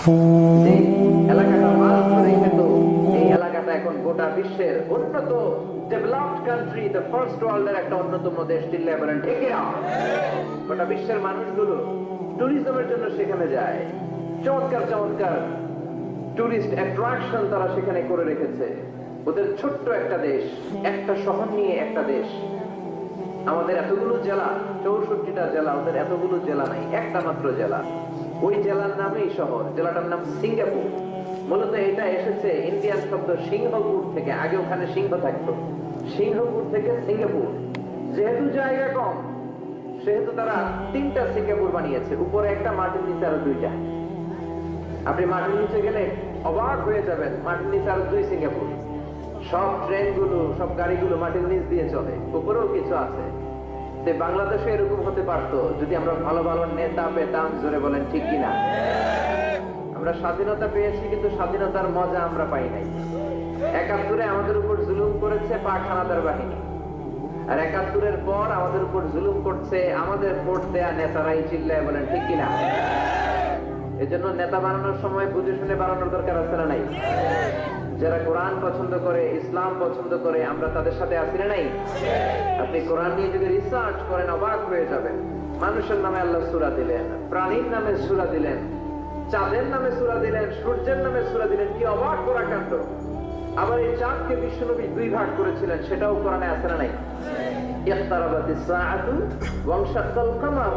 যে এলাকাটা মাছ ধরে খেত, এই এলাকাটা এখন গোটা বিশ্বের উন্নত ডেভেলপড কান্ট্রি, দ্য ফার্স্ট ওয়ার্ল্ডের একটা অন্যতম দেশ। চিল্লায় বলেন ঠিক কিনা? গোটা বিশ্বের মানুষগুলো ট্যুরিজমের জন্য সেখানে যায়। চমৎকার চমৎকার টুরিস্ট অ্যাট্রাকশন তারা সেখানে করে রেখেছে। ওদের ছোট্ট একটা দেশ, একটা শহর নিয়ে একটা দেশ। আমাদের এতগুলো জেলা, 64টা জেলা, ওদের এতগুলো জেলা নাই, একটা মাত্র জেলা। ওই জেলার নামেই শহর, জেলাটার নাম সিঙ্গাপুর। মূলত এটা এসেছে ইন্ডিয়ান শব্দ সিংহপুর থেকে। আগে ওখানে সিংহ থাকতো, সিংহপুর থেকে সিঙ্গাপুর। যেহেতু জায়গা কম, সেহেতু তারা 3টা সিঙ্গাপুর বানিয়েছে, উপরে একটা, মাটির নিচে আরো 2টা। আপনি মাটির নিচে গেলে অবাক হয়ে যাবেন, মাটির নিচে আরো 2 সিঙ্গাপুর। সব ট্রেনগুলো, সব গাড়িগুলো মাটির নিচ দিয়ে চলে, উপরেও কিছু আছে। বাংলাদেশে এরকম হতে পারতো যদি আমরা ভালো ভালো নেতা পেতাম। জোরে বলেন ঠিক কিনা? আমরা স্বাধীনতা পেয়েছি, কিন্তু স্বাধীনতার মজা আমরা পাই নাই। 71-এ আমাদের উপর জুলুম করেছে পাক হানাদার বাহিনী, আর 71-এর পর আমাদের উপর জুলুম করছে আমাদের ভোট দেয়া নেতারাই। চিল্লায় বলেন ঠিক কিনা? এজন্য নেতা বানানোর সময় বুঝে শুনে বানানোর দরকার আছে না নাই? যারা কোরআন পছন্দ করে, ইসলাম পছন্দ করে, আমরা তাদের সাথে আছি না নাই? আপনি কোরআন নিয়ে যদি রিসার্চ করেন অবাক হয়ে যাবেন। মানুষের নামে আল্লাহ সূরা দিলেন, প্রাণীর নামে সূরা দিলেন, চাঁদের নামে সূরা দিলেন, সূর্যের নামে সূরা দিলেন। কি অবাক করা কাণ্ড! আবার এই চাঁদকে বিশ্বনবী 2 ভাগ করেছিলেন, সেটাও কোরআনে আছে না নাই? ইকতারাবাতিস সাআতু ওয়ানশাক্কাল কামার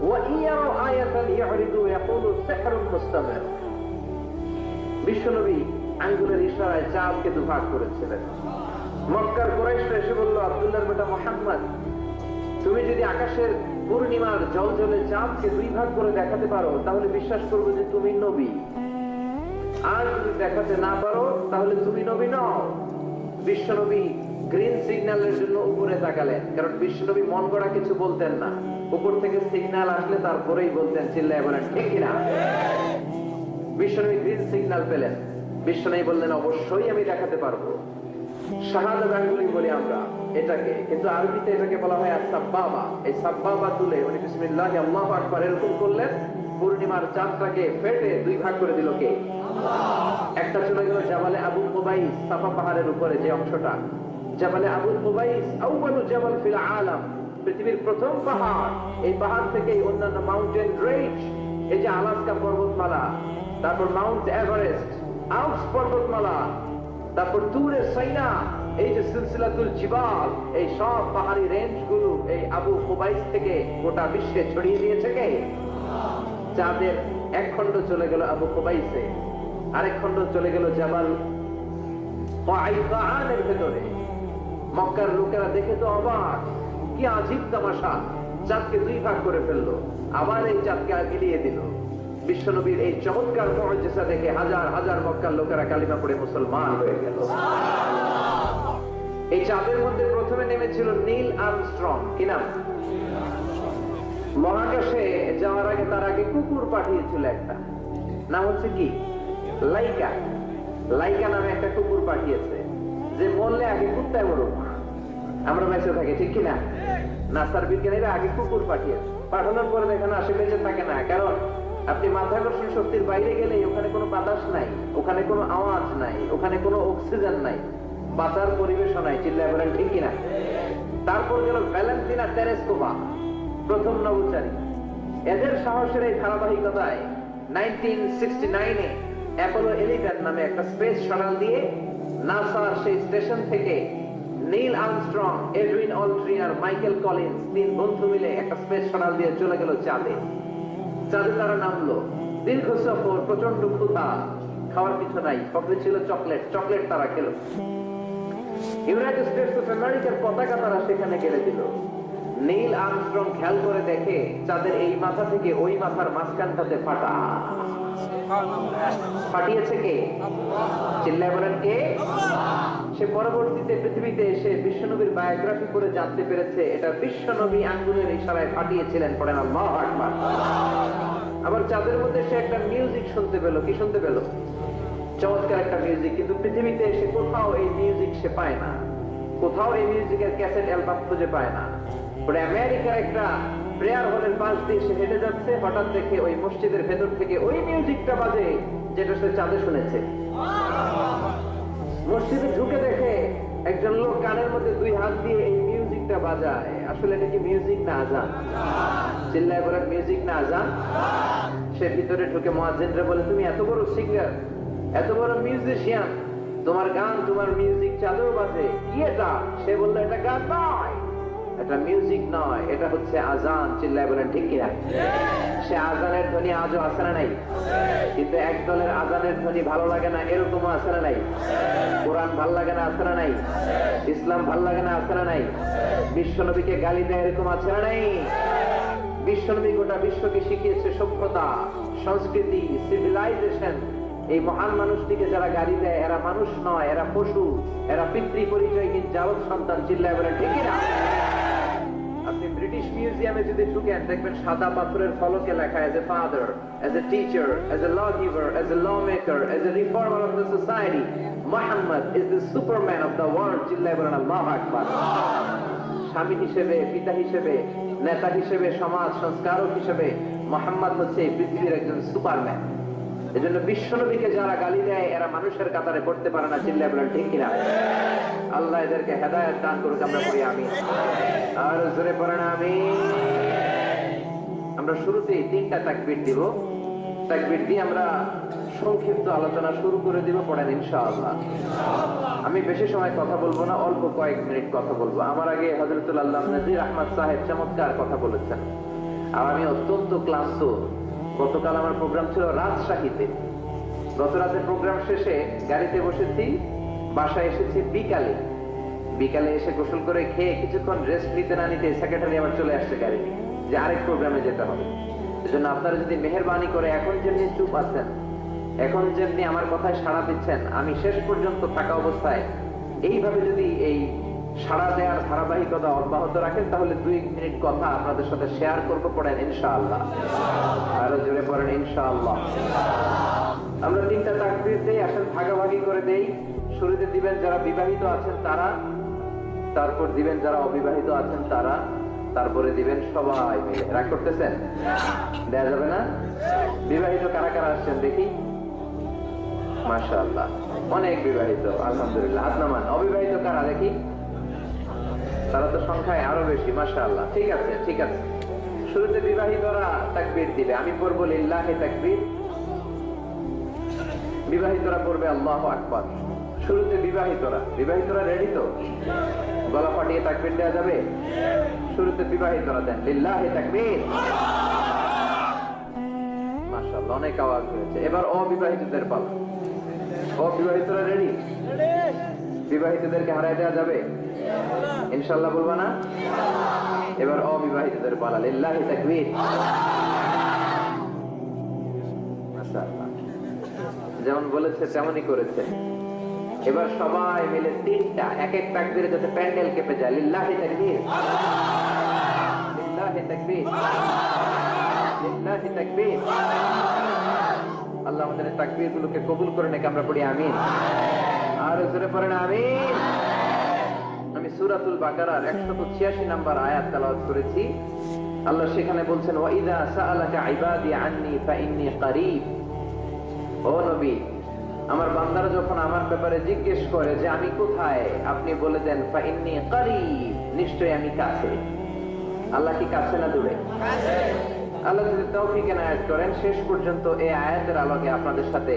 ওয়া ইয়ারা আয়াতান ইয়ারিদু ইয়াকুলু সিহরুন মুস্তামির। বিশ্বনবী আঙ্গুলের ইশারায় চাঁদকে 2 ভাগ করেছিলেন। মক্কার কুরাইশরা এসে বলল, আব্দুল্লাহর বেটা মুহাম্মদ, তুমি যদি আকাশের পূর্ণিমার জ্বলজ্বলে চাঁদকে 2 ভাগ করে দেখাতে পারো, তাহলে বিশ্বাস করবো যে তুমি নবী। আর যদি দেখাতে না পারো, তাহলে তুমি নবী নও। বিশ্বনবী গ্রিন সিগন্যালের জন্য উপরে তাকালেন, কারণ বিশ্বনবী মন গড়া কিছু বলতেন না। উপর থেকে সিগন্যাল আসলে তারপরেই বলতেন। চিল্লায় বলেন ঠিক কিনা? বিশ্বনবী গ্রিন সিগন্যাল পেলেন। বিশ্বনবী বললেন, অবশ্যই আমি দেখাতে পারবো। শাহাদাত আঙ্গুলি বলি আমরা এটাকে, কিন্তু আরবিতে এটাকে বলা হয় আস-সাব্বাবা। এই সাব্বাবা তুলে উনি বিসমিল্লাহ আল্লাহু আকবার এরকম করলেন। পূর্ণিমার চাঁদটাকে ফেটে 2 ভাগ করে দিল কে? আল্লাহ। একটা চলে গেল জাবালে আবু কুবাইস, সাফা পাহাড়ের উপরে যে অংশটা। জাবালে আবু কুবাইস আউয়ালু জাবাল ফিল আলাম, পৃথিবীর প্রথম পাহাড়। এই পাহাড় থেকেই অন্যান্য মাউন্টেন রেঞ্জ, এই যে আলাস্কা পর্বতমালা, তারপর মাউন্ট এভারেস্ট, আল্পস পর্বতমালা, তারপর তুরে সাইনা, এই যে সিলসিলাতুল জিবাল, এই সব পাহাড়ি রেঞ্জ গুলো এই আবু কুবাইস থেকে গোটা বিশ্বে ছড়িয়ে দিয়েছে কে? চাঁদের এক খণ্ড চলে গেল আবু কুবাইসে, আরেক খণ্ড চলে গেল জাবাল কায়কানের ভেতরে। মক্কার লোকেরা দেখে তো অবাক, কি আজীব তামাশা! চাঁদকে 2 ভাগ করে ফেললো, আবার এই চাঁদকে গিলিয়ে দিল। বিশ্বনবীর এই চমৎকার মুজিজা দেখে হাজার হাজার মক্কার লোকেরা কালিমা পড়ে মুসলমান হয়ে গেল। এই চাঁদের মধ্যে প্রথমে নেমেছিল নীল আর্মস্ট্রং। কি নাম? মহাকাশে যাওয়ার আগে তার আগে কুকুর পাঠিয়েছিল একটা, নাম হচ্ছে কি? লাইকা। লাইকা নামে একটা কুকুর পাঠিয়েছে, যে মরলে আগে কুত্তায় মরুক, আমরা বেঁচে থাকি। ঠিক কিনা? নাসার বিজ্ঞানীরা আগে কুকুর পাঠিয়েছে, পাঠানোর পরে দেখেন আসে বেঁচে থাকে না। কারণ আপনি মাধ্যাকর্ষণ শক্তির বাইরে গেলে ওখানে কোনো বাতাস নাই, ওখানে কোনো আওয়াজ নাই, ওখানে কোনো অক্সিজেন নাই, বাঁচার পরিবেশও নাই। চিল্লায় বলেন ঠিক কিনা? তারপর গেল ভ্যালেন্টিনা তেরেস্কোভা, প্রথম নভোচারী। এদের সাহসের এই ধারাবাহিকতায় 1969-এ অ্যাপোলো 11 নামে একটা স্পেস শাটল দিয়ে নাসার সেই স্টেশন থেকে নীল আর্মস্ট্রং, এডউইন অলড্রিন আর মাইকেল কলিন্স 3 বন্ধু মিলে একটা স্পেস শাটল দিয়ে চলে গেল চাঁদে। চাঁদে তারা নামলো, দীর্ঘ সফর, প্রচন্ড ক্ষুধা, খাওয়ার কিছু নাই, পকেটে ছিল চকলেট, চকলেট তারা খেলো। ইউনাইটেড স্টেটস অফ আমেরিকার পতাকা তারা সেখানে গেড়ে দিল। নীল আর্মস্ট্রং খেয়াল করে দেখে চাঁদের এই মাথা থেকে ওই মাথার মাঝখানটাতে ফাটা। ফাটিয়েছে কে? চিল্লায় বলেন কে? সে পরবর্তীতে পৃথিবীতে এসে বিশ্বনবীর বায়োগ্রাফি করে জানতে পেরেছে এটা বিশ্বনবী আঙ্গুলের ইশারায় ফাটিয়েছিলেন। পড়েন আল্লাহু আকবার। আবার চাঁদের মধ্যে সে একটা মিউজিক শুনতে পেল। কি শুনতে পেল? চমৎকার একটা মিউজিক, কিন্তু পৃথিবীতে এসে কোথাও এই মিউজিক সে পায় না, কোথাও এই মিউজিকের ক্যাসেট অ্যালবাম খুঁজে পায় না। পরে আমেরিকার একটা প্রেয়ার হলের পাশ দিয়ে সে হেঁটে যাচ্ছে, হঠাৎ দেখে ওই মসজিদের ভেতর থেকে ওই মিউজিকটা বাজে যেটা সে চাঁদে শুনেছে। মসজিদে ঢুকে দেখে একজন লোক কানের মধ্যে দুই হাত দিয়ে এই মিউজিকটা বাজায়। আসলে এটা কি মিউজিক না আজান? চিল্লায় বলেন মিউজিক না আজান? সে ভিতরে ঢুকে মুয়াজ্জিনরে বলে, তুমি এত বড় সিঙ্গার, এত বড় মিউজিশিয়ান, তোমার গান, তোমার মিউজিক চাঁদেও বাজে, কি এটা? সে বললো, এটা গান নয়, এটা মিউজিক নয়, এটা হচ্ছে আজান। চিল্লায় বলেন ঠিক কিনা? সে আজানের ধ্বনি আজও আছে না নাই? কিন্তু এক দলের আজানের ধ্বনি ভালো লাগে না, এরকম আছে না নাই? কোরআন ভাল লাগে না, আছে না নাই? ইসলাম ভাল লাগে না, আছে না নাই? বিশ্বনবীকে গালি দেয়, এরকম আছে না নাই? বিশ্বনবী গোটা বিশ্বকে শিখিয়েছে সভ্যতা, সংস্কৃতি, সিভিলাইজেশন। এই মহান মানুষটিকে যারা গালি দেয়, এরা মানুষ নয়, এরা পশু, এরা পিতৃ পরিচয়হীন জারদ সন্তান। চিল্লায় বলেন ঠিক কিনা? আপনি ব্রিটিশ মিউজিয়ামে যদি ঢুকেন, দেখবেন সাদা পাথরের ফলকে লেখা, as a father, as a teacher, as a lawgiver, as a lawmaker, as a reformer of the society, Muhammad is the superman of the world. চিল্লায় বলেন আল্লাহু আকবার। স্বামী হিসেবে, পিতা হিসেবে, নেতা হিসেবে, সমাজ সংস্কারক হিসেবে মুহাম্মদ হচ্ছে এই পৃথিবীর একজন সুপারম্যান। এজন্য বিশ্বনবীকে যারা গালি দেয়, এরা মানুষের কাতারে পড়তে পারে না। চিল্লায় বলেন ঠিক কিনা? আল্লাহ এদেরকে হেদায়েত দান করুক, আমরা পড়ি আমিন। আর জোরে পড়েন আমিন। আমরা শুরুতেই 3টা তাকবীর দিব। তাকবীর দিয়ে আমরা সংক্ষিপ্ত আলোচনা শুরু করে দিব, পড়েন ইনশাআল্লাহ। আমি বেশি সময় কথা বলবো না, অল্প কয়েক মিনিট কথা বলবো। আমার আগে হযরতুল আল্লামা নাজির আহমদ সাহেব চমৎকার কথা বলেছেন, আর আমি অত্যন্ত ক্লান্ত। গতকাল আমার প্রোগ্রাম ছিল রাজশাহীতে। গত রাতের প্রোগ্রাম শেষে গাড়িতে বসেছি, বাসায় এসেছি বিকালে। বিকালে এসে গোসল করে খেয়ে কিছুক্ষণ রেস্ট নিতে না নিতে সেক্রেটারি আবার চলে আসছে গাড়িতে যে আরেক প্রোগ্রামে যেতে হবে। এজন্য আপনারা যদি মেহেরবানি করে এখন যেমনি চুপ আছেন, এখন যেমনি আমার কথায় সাড়া দিচ্ছেন, আমি শেষ পর্যন্ত থাকা অবস্থায় এইভাবে যদি এই সাড়া দেওয়ার ধারাবাহিকতা অব্যাহত রাখেন, তাহলে 2 মিনিট কথা আপনাদের সাথে শেয়ার করবো, পড়েন ইনশাআল্লাহ। আরো জোরে পড়েন ইনশাআল্লাহ। আমরা 3টা তাকবীর দেই, আসেন ভাগাভাগি করে দেই। শুরুতে দিবেন যারা বিবাহিত আছেন তারা, তারপর দিবেন যারা অবিবাহিত আছেন তারা, তারপরে দিবেন সবাই মিলে। রাগ করতেছেন? দেয়া যাবে না? বিবাহিত কারা কারা আসছেন দেখি? মাশাআল্লাহ, অনেক বিবাহিত, আলহামদুলিল্লাহ। হাত নামান। অবিবাহিত কারা দেখি? তারা তো সংখ্যায় আরো বেশি, মাশাআল্লাহ। ঠিক আছে, ঠিক আছে। শুরুতে বিবাহিতরা তাকবীর দিবে, আমি পড়বো লিল্লাহি তাকবীর, বিবাহিতরা পড়বে আল্লাহু আকবার। শুরুতে বিবাহিতরা রেডি তো? গলা ফাটিয়ে তাকবীর দেওয়া যাবে? শুরুতে বিবাহিতরা দেন লিল্লাহি তাকবীর। মাশাআল্লাহ, অনেক আওয়াজ হয়েছে। এবার অবিবাহিতদের পালা। অবিবাহিতরা রেডি? বিবাহিতদেরকে হারায় দেওয়া যাবে ইনশাআল্লাহ? বলবা না? এবার অবিবাহিতদের পালা, লিল্লাহি তাকবীর। মাশাআল্লাহ, যেমন বলেছে তেমনই করেছে। এবার সবাই মিলে 3টা এক এক তাকবীরে যাতে প্যান্ডেল কেঁপে যায়। লিল্লাহি তাকবীর, লিল্লাহি তাকবীর, লিল্লাহি তাকবীর। আল্লাহ আমাদের তাকবীর গুলোকে কবুল করে নেক, আমরা পড়ি আমিন। আর জোরে পড়েন আমিন। আমি সূরাতুল বাকারার 186 নম্বর আয়াত তেলাওয়াত করেছি। আল্লাহ সেখানে বলছেন, ওয়া ইযা সাআলাকা ইবাদি আন্নী ফাইন্নী কারীব। ও নবী, আমার বান্দারা যখন আমার ব্যাপারে জিজ্ঞেস করে যে আমি কোথায়, আপনি বলে দেন ফাইন্নী কারীব, নিশ্চয়ই আমি কাছে। আল্লাহ কি কাছে না দূরে? আল্লাহ যদি তৌফিক এনায়েত করেন, শেষ পর্যন্ত এই আয়াতের আলোকে আপনাদের সাথে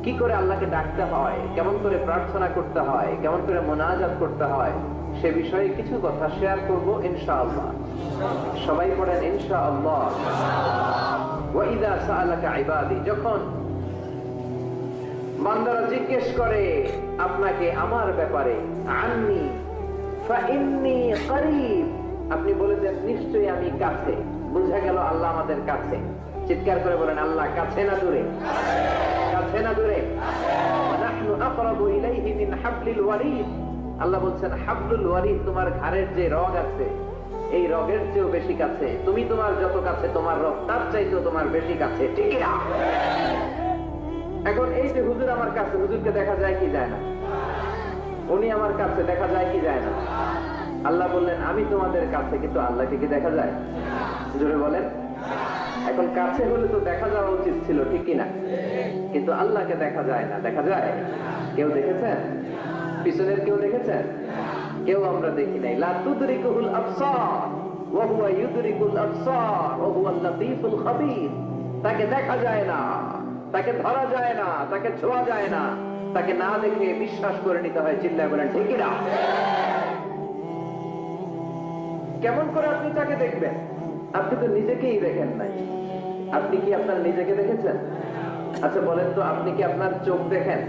কি করে আল্লাহকে ডাকতে হয়, কেমন করে প্রার্থনা করতে হয়, কেমন করে মুনাজাত করতে হয়, সে বিষয়ে কিছু কথা শেয়ার করব ইনশাআল্লাহ। সবাই পড়েন ইনশাআল্লাহ। ওয়া ইযা সাআলাকা ইবাদি, যখন বান্দারা জিজ্ঞেস করে আপনাকে আমার ব্যাপারে, আন্নী ফাইন্নী কারীব, আপনি বলে দেন নিশ্চয়ই আমি কাছে। বুঝা গেল আল্লাহ আমাদের কাছে। চিৎকার করে বলেন আল্লাহ কাছে না দূরে? কাছে না দূরে? নাহনু আকরাবু ইলাইহি মিন হাবলিল ওয়ারিদ। আল্লাহ বলছেন হাবলুল ওয়ারিদ, তোমার ঘাড়ের যে রগ আছে, এই রগের চেয়েও বেশি কাছে। তুমি তোমার যত কাছে, তোমার রগ তার চাইতেও তোমার বেশি কাছে। ঠিক না? এখন এই যে হুজুর আমার কাছে, হুজুরকে দেখা যায় কি যায় না? উনি আমার কাছে, দেখা যায় কি যায় না? আল্লাহ বললেন আমি তোমাদের কাছে, কিন্তু আল্লাহকে কি দেখা যায়? জোরে বলেন। এখন কাছে হলে তো দেখা যাওয়া উচিত ছিল, ঠিক কিনা? কিন্তু আল্লাহকে দেখা যায় না। দেখা যায়? কেউ দেখেছেন? পিছনের কেউ দেখেছেন? কেউ আমরা দেখি নাই। লা তুদরিকুল আবসার ওয়া হুয়া ইউদরিকুল আবসার ওয়া হুয়াল লাতীফুল খাবীর। তাকে দেখা যায় না, তাকে ধরা যায় না, তাকে ছোঁয়া যায় না, তাকে না দেখে বিশ্বাস করে নিতে হয়। চিল্লায় বলেন ঠিক কিনা? কেমন করে আপনি তাকে দেখবেন? আপনি তো নিজেকেই দেখেন নাই। আপনি কি আপনার নিজেকে দেখেছেন? আচ্ছা বলেন তো, আপনি কি আপনার চোখ দেখেন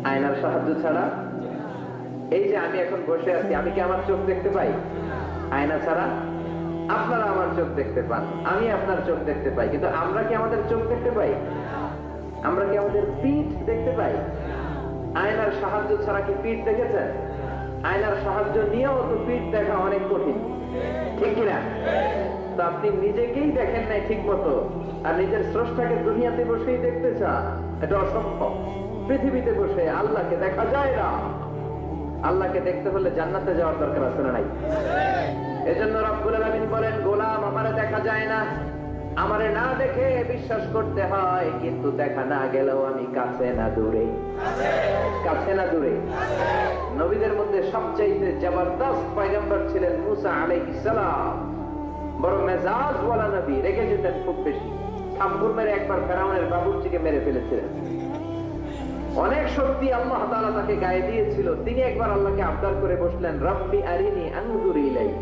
আয়নার সাহায্য ছাড়া? এই যে আমি এখন বসে আছি, আমি কি আমার চোখ দেখতে পাই আয়না ছাড়া? আপনারা আমার চোখ দেখতে পান, আমি আপনার চোখ দেখতে পাই, কিন্তু আমরা কি আমাদের চোখ দেখতে পাই? আমরা কি আমাদের পিঠ দেখতে পাই? আয়নার সাহায্য ছাড়া কি পিঠ দেখেছেন? আয়নার সাহায্য নিয়েও তো পিঠ দেখা অনেক কঠিন, ঠিক কিনা? তো আপনি নিজেকেই দেখেন নাই ঠিক মতো, আর নিজের স্রষ্টাকে দুনিয়াতে বসেই দেখতে চান, এটা অসম্ভব। পৃথিবীতে বসে আল্লাহকে দেখা যায় না। আল্লাহকে দেখতে হলে জান্নাতে যাওয়ার দরকার আছে না নাই? এজন্য রব্বুল আলামিন বলেন, গোলাম আমারে দেখা যায় না, আমারে না দেখে বিশ্বাস করতে হয়, কিন্তু দেখা না গেলেও আমি কাছে না দূরে। কাছে না দূরে? নবীদের মধ্যে সবচেয়ে জবরদস্ত পয়গম্বর ছিলেন মুসা আলাইহিস সালাম। বড় মেজাজওয়ালা নবী, রেগে যেতেন খুব বেশি। থাপ্পড় মেরে একবার ফেরাউনের বাবুর্চিকে মেরে ফেলেছিলেন। অনেক শক্তি আল্লাহ তাআলা তাকে গায়ে দিয়েছিল। তিনি একবার আল্লাহকে আবদার করে বসলেন, রব্বি আরিনি আনজুর ইলাইক।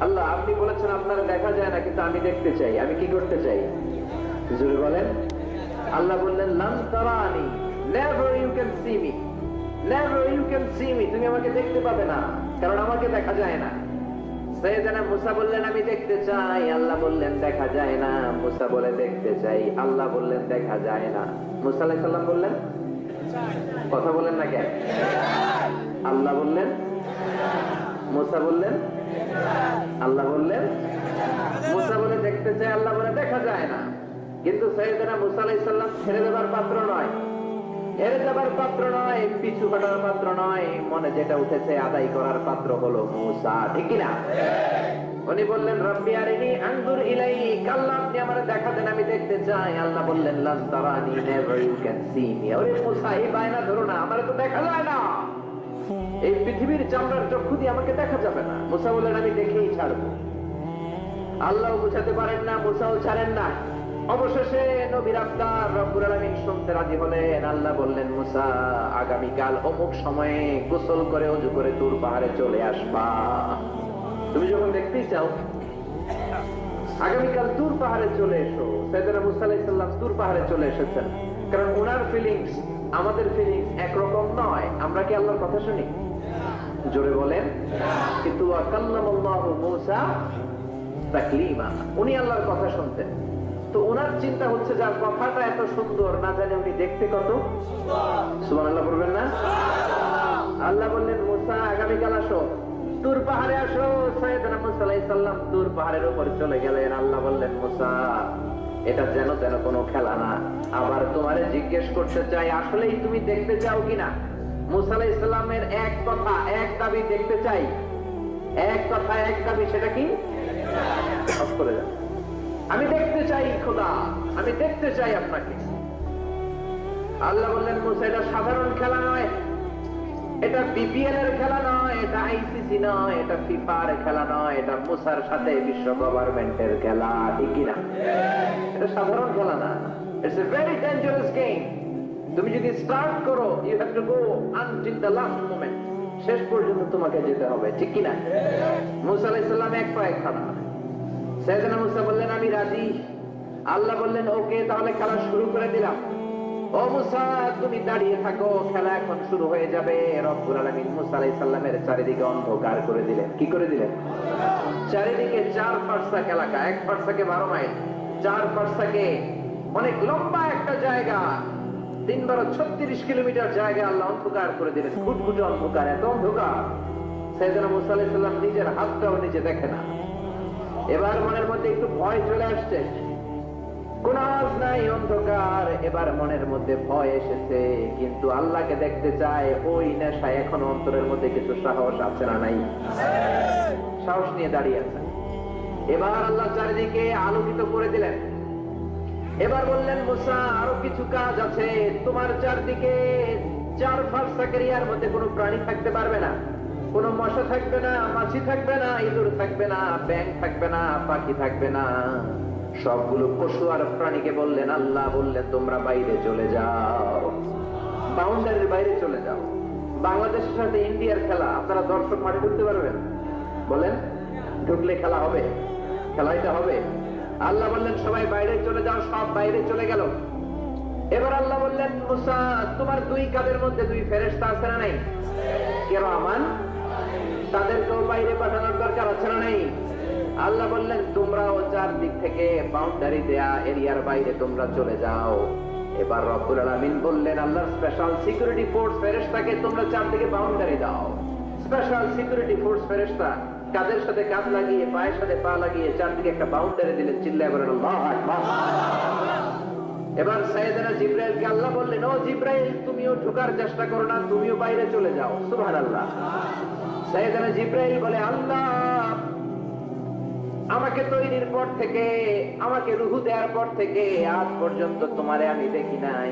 আল্লাহ, আপনি বলেছেন আপনার দেখা যায় না, কিন্তু আমি দেখতে চাই। আমি কি করতে চাই? জোরে বলেন। আল্লাহ বললেন, লান তারানি, never you can see me, never you can see me. তুমি আমাকে দেখতে পাবে না, কারণ আমাকে দেখা যায় না। সাইয়েদনা মুসা বললেন, আমি দেখতে চাই। আল্লাহ বললেন, দেখা যায় না। মুসা বলে, দেখতে চাই। আল্লাহ বললেন, দেখা যায় না। মুসা আলাইহিস সালাম বললেন, কথা বলেন না কেন? আল্লাহ বললেন, মুসা বললেন, আল্লাহ বললেন। মুসা বলে দেখতে চাই, আল্লাহ বলে দেখা যায় না। কিন্তু সাইয়েদনা মুসা আলাইহিস সালাম ছেড়ে দেবার পাত্র নয়, হেরে যাবার পাত্র নয়, পিছু হটার পাত্র নয়। মনে যেটা উঠেছে আদায় করার পাত্র হলো মুসা, ঠিক কিনা? উনি বললেন, রব্বি আরিনি আনজুর ইলাইক। আল্লাহ, আপনি আমারে দেখা দেন, আমি দেখতে চাই। আল্লাহ বললেন, লান তারানি, never you can see me. ওরে মুসা, এই বায়না ধরো না, আমারে তো দেখা যায় না। এই পৃথিবীর চামড়ার চক্ষু দিয়ে আমাকে দেখা যাবে না। মুসা বললেন, আমি দেখেই ছাড়বো। আল্লাহ বুঝাতে পারেন না, মুসাও ছাড়েন না। অবশেষে নবীর আবদার রব্বুল আলামিন শুনতে রাজি হলেন। আল্লাহ বললেন, মুসা, আগামীকাল অমুক সময়ে গোসল করে ওযু করে তুর পাহাড়ে চলে আসবা। তুমি যখন দেখতেই চাও, আগামীকাল তুর পাহাড়ে চলে এসো। সাইয়েদনা মুসা আলাইহিস সালাম তুর পাহাড়ে চলে এসেছেন, কারণ ওনার ফিলিংস আমাদের ফিলিংস একরকম নয়। আমরা কি আল্লাহর কথা শুনি? জোরে বলেন। কিন্তু ওয়া কাল্লামাল্লাহু মুসা তাকলিমা, উনি আল্লাহর কথা শুনতেন। তো ওনার চিন্তা হচ্ছে, যার কথাটা এত সুন্দর, না জানি উনি দেখতে কত সুবহানাল্লাহ বলবেন না? আল্লাহ বললেন, মুসা, আগামীকাল আসো, তুর পাহাড়ে আসো। সাইয়েদনা মুসা আলাইহিস সালাম তুর পাহাড়ের উপর চলে গেলেন। আল্লাহ বললেন, মুসা, এটা যেন তেন কোনো খেলা না। আবার তোমারে জিজ্ঞেস করতে চাই, আসলেই তুমি দেখতে চাও কিনা? মুসা আলাইহিস সালামের এক কথা, এক দাবি, দেখতে চাই। এক কথা, এক দাবি, সেটা কি? অফ করে যান। আমি দেখতে চাই খোদা, আমি দেখতে চাই আপনাকে। আল্লাহ বললেন, মুসা, এটা সাধারণ খেলা নয়, এটা বিপিএল এর খেলা নয়, এটা আইসিসি নয়, এটা ফিফার খেলা নয়, এটা মুসার সাথে বিশ্ব গভর্নমেন্টের খেলা, ঠিক কিনা? এটা সাধারণ খেলা না। It's a very dangerous game. তুমি যদি স্টার্ট করো, you have to go until the last moment. শেষ পর্যন্ত তোমাকে যেতে হবে, ঠিক কিনা? মুসা আলাইহিস সালাম এক পায়ে খাড়া। সাইয়েদনা মুসা বললেন, আমি রাজি। আল্লাহ বললেন, ওকে, তাহলে খেলা শুরু করে দিলাম। ও মুসা, তুমি দাঁড়িয়ে থাকো, খেলা এখন শুরু হয়ে যাবে। রব্বুল আলামিন মুসা আলাইহিস সালামের চারিদিকে অন্ধকার করে দিলেন। কি করে দিলেন? চারিদিকে 4 ফারসাক এলাকা, 1 ফারসাকে 12 মাইল, 4 ফারসাকে অনেক লম্বা একটা জায়গা, 3-36 কিলোমিটার জায়গা আল্লাহ অন্ধকার করে দিলেন। ঘুটঘুটে অন্ধকার, এত অন্ধকার সাইয়েদনা মুসা আলাইহিস সালাম নিজের হাতটাও নিজে দেখে না। এবার মনের মধ্যে একটু ভয় চলে আসছে। কোন আওয়াজ নাই, অন্ধকার। এবার মনের মধ্যে ভয় এসেছে, কিন্তু আল্লাহকে দেখতে চায়। ওই নেশায় এখনো অন্তরের মধ্যে কিছু সাহস আছে না নাই? সাহস নিয়ে দাঁড়িয়ে আছে। এবার আল্লাহ চারিদিকে আলোকিত করে দিলেন। এবার বললেন, মুসা আরো কিছু কাজ আছে, তোমার চারদিকে 4 ফারসাক এরিয়ার মধ্যে কোনো প্রাণী থাকতে পারবে না, কোনো মশা থাকবে না, মাছি থাকবে না, ইঁদুর থাকবে না, ব্যাঙ থাকবে না, পাখি থাকবে না। সবগুলো পশু আর প্রাণীকে বললেন, আল্লাহ বললেন তোমরা বাইরে চলে যাও, বাউন্ডারির বাইরে চলে যাও। বাংলাদেশের সাথে ইন্ডিয়ার খেলা, আপনারা দর্শক মাঠে ঢুকতে পারবেন? বলেন, ঢুকলে খেলা হবে? খেলাটা হবে। আল্লাহ বললেন সবাই বাইরে চলে যাও, সব বাইরে চলে গেল। এবার আল্লাহ বললেন, মুসা তোমার 2 কাঁধের মধ্যে 2 ফেরেশতা আছে না নাই? কিরামান, তাদেরকেও বাইরে পাঠানোর দরকার আছে না নাই? আল্লাহ বললেন তোমরাও 4 দিক থেকে বাউন্ডারি দেয়া এরিয়ার বাইরে তোমরা চলে যাও। এবার রব্বুল আলামিন বললেন, আল্লাহর স্পেশাল সিকিউরিটি ফোর্স ফেরেশতাকে তোমরা 4 দিকে বাউন্ডারি দাও। স্পেশাল সিকিউরিটি ফোর্স ফেরেশতা কাঁধের সাথে কাঁধ লাগিয়ে, পায়ের সাথে পা লাগিয়ে 4 দিকে একটা বাউন্ডারি দিলেন। চিল্লায় বলেন আল্লাহু আকবার। এবার সাইয়েদনা জিবরাইলকে আল্লাহ বললেন, ও জিবরাইল তুমিও ঢোকার চেষ্টা করো না, তুমিও বাইরে চলে যাও। সুবহানাল্লাহ। সাইয়েদনা জিবরাইল বলে, আল্লাহ আমাকে তৈরির পর থেকে, আমাকে রূহ দেওয়ার পর থেকে আজ পর্যন্ত তোমারে আমি দেখি নাই।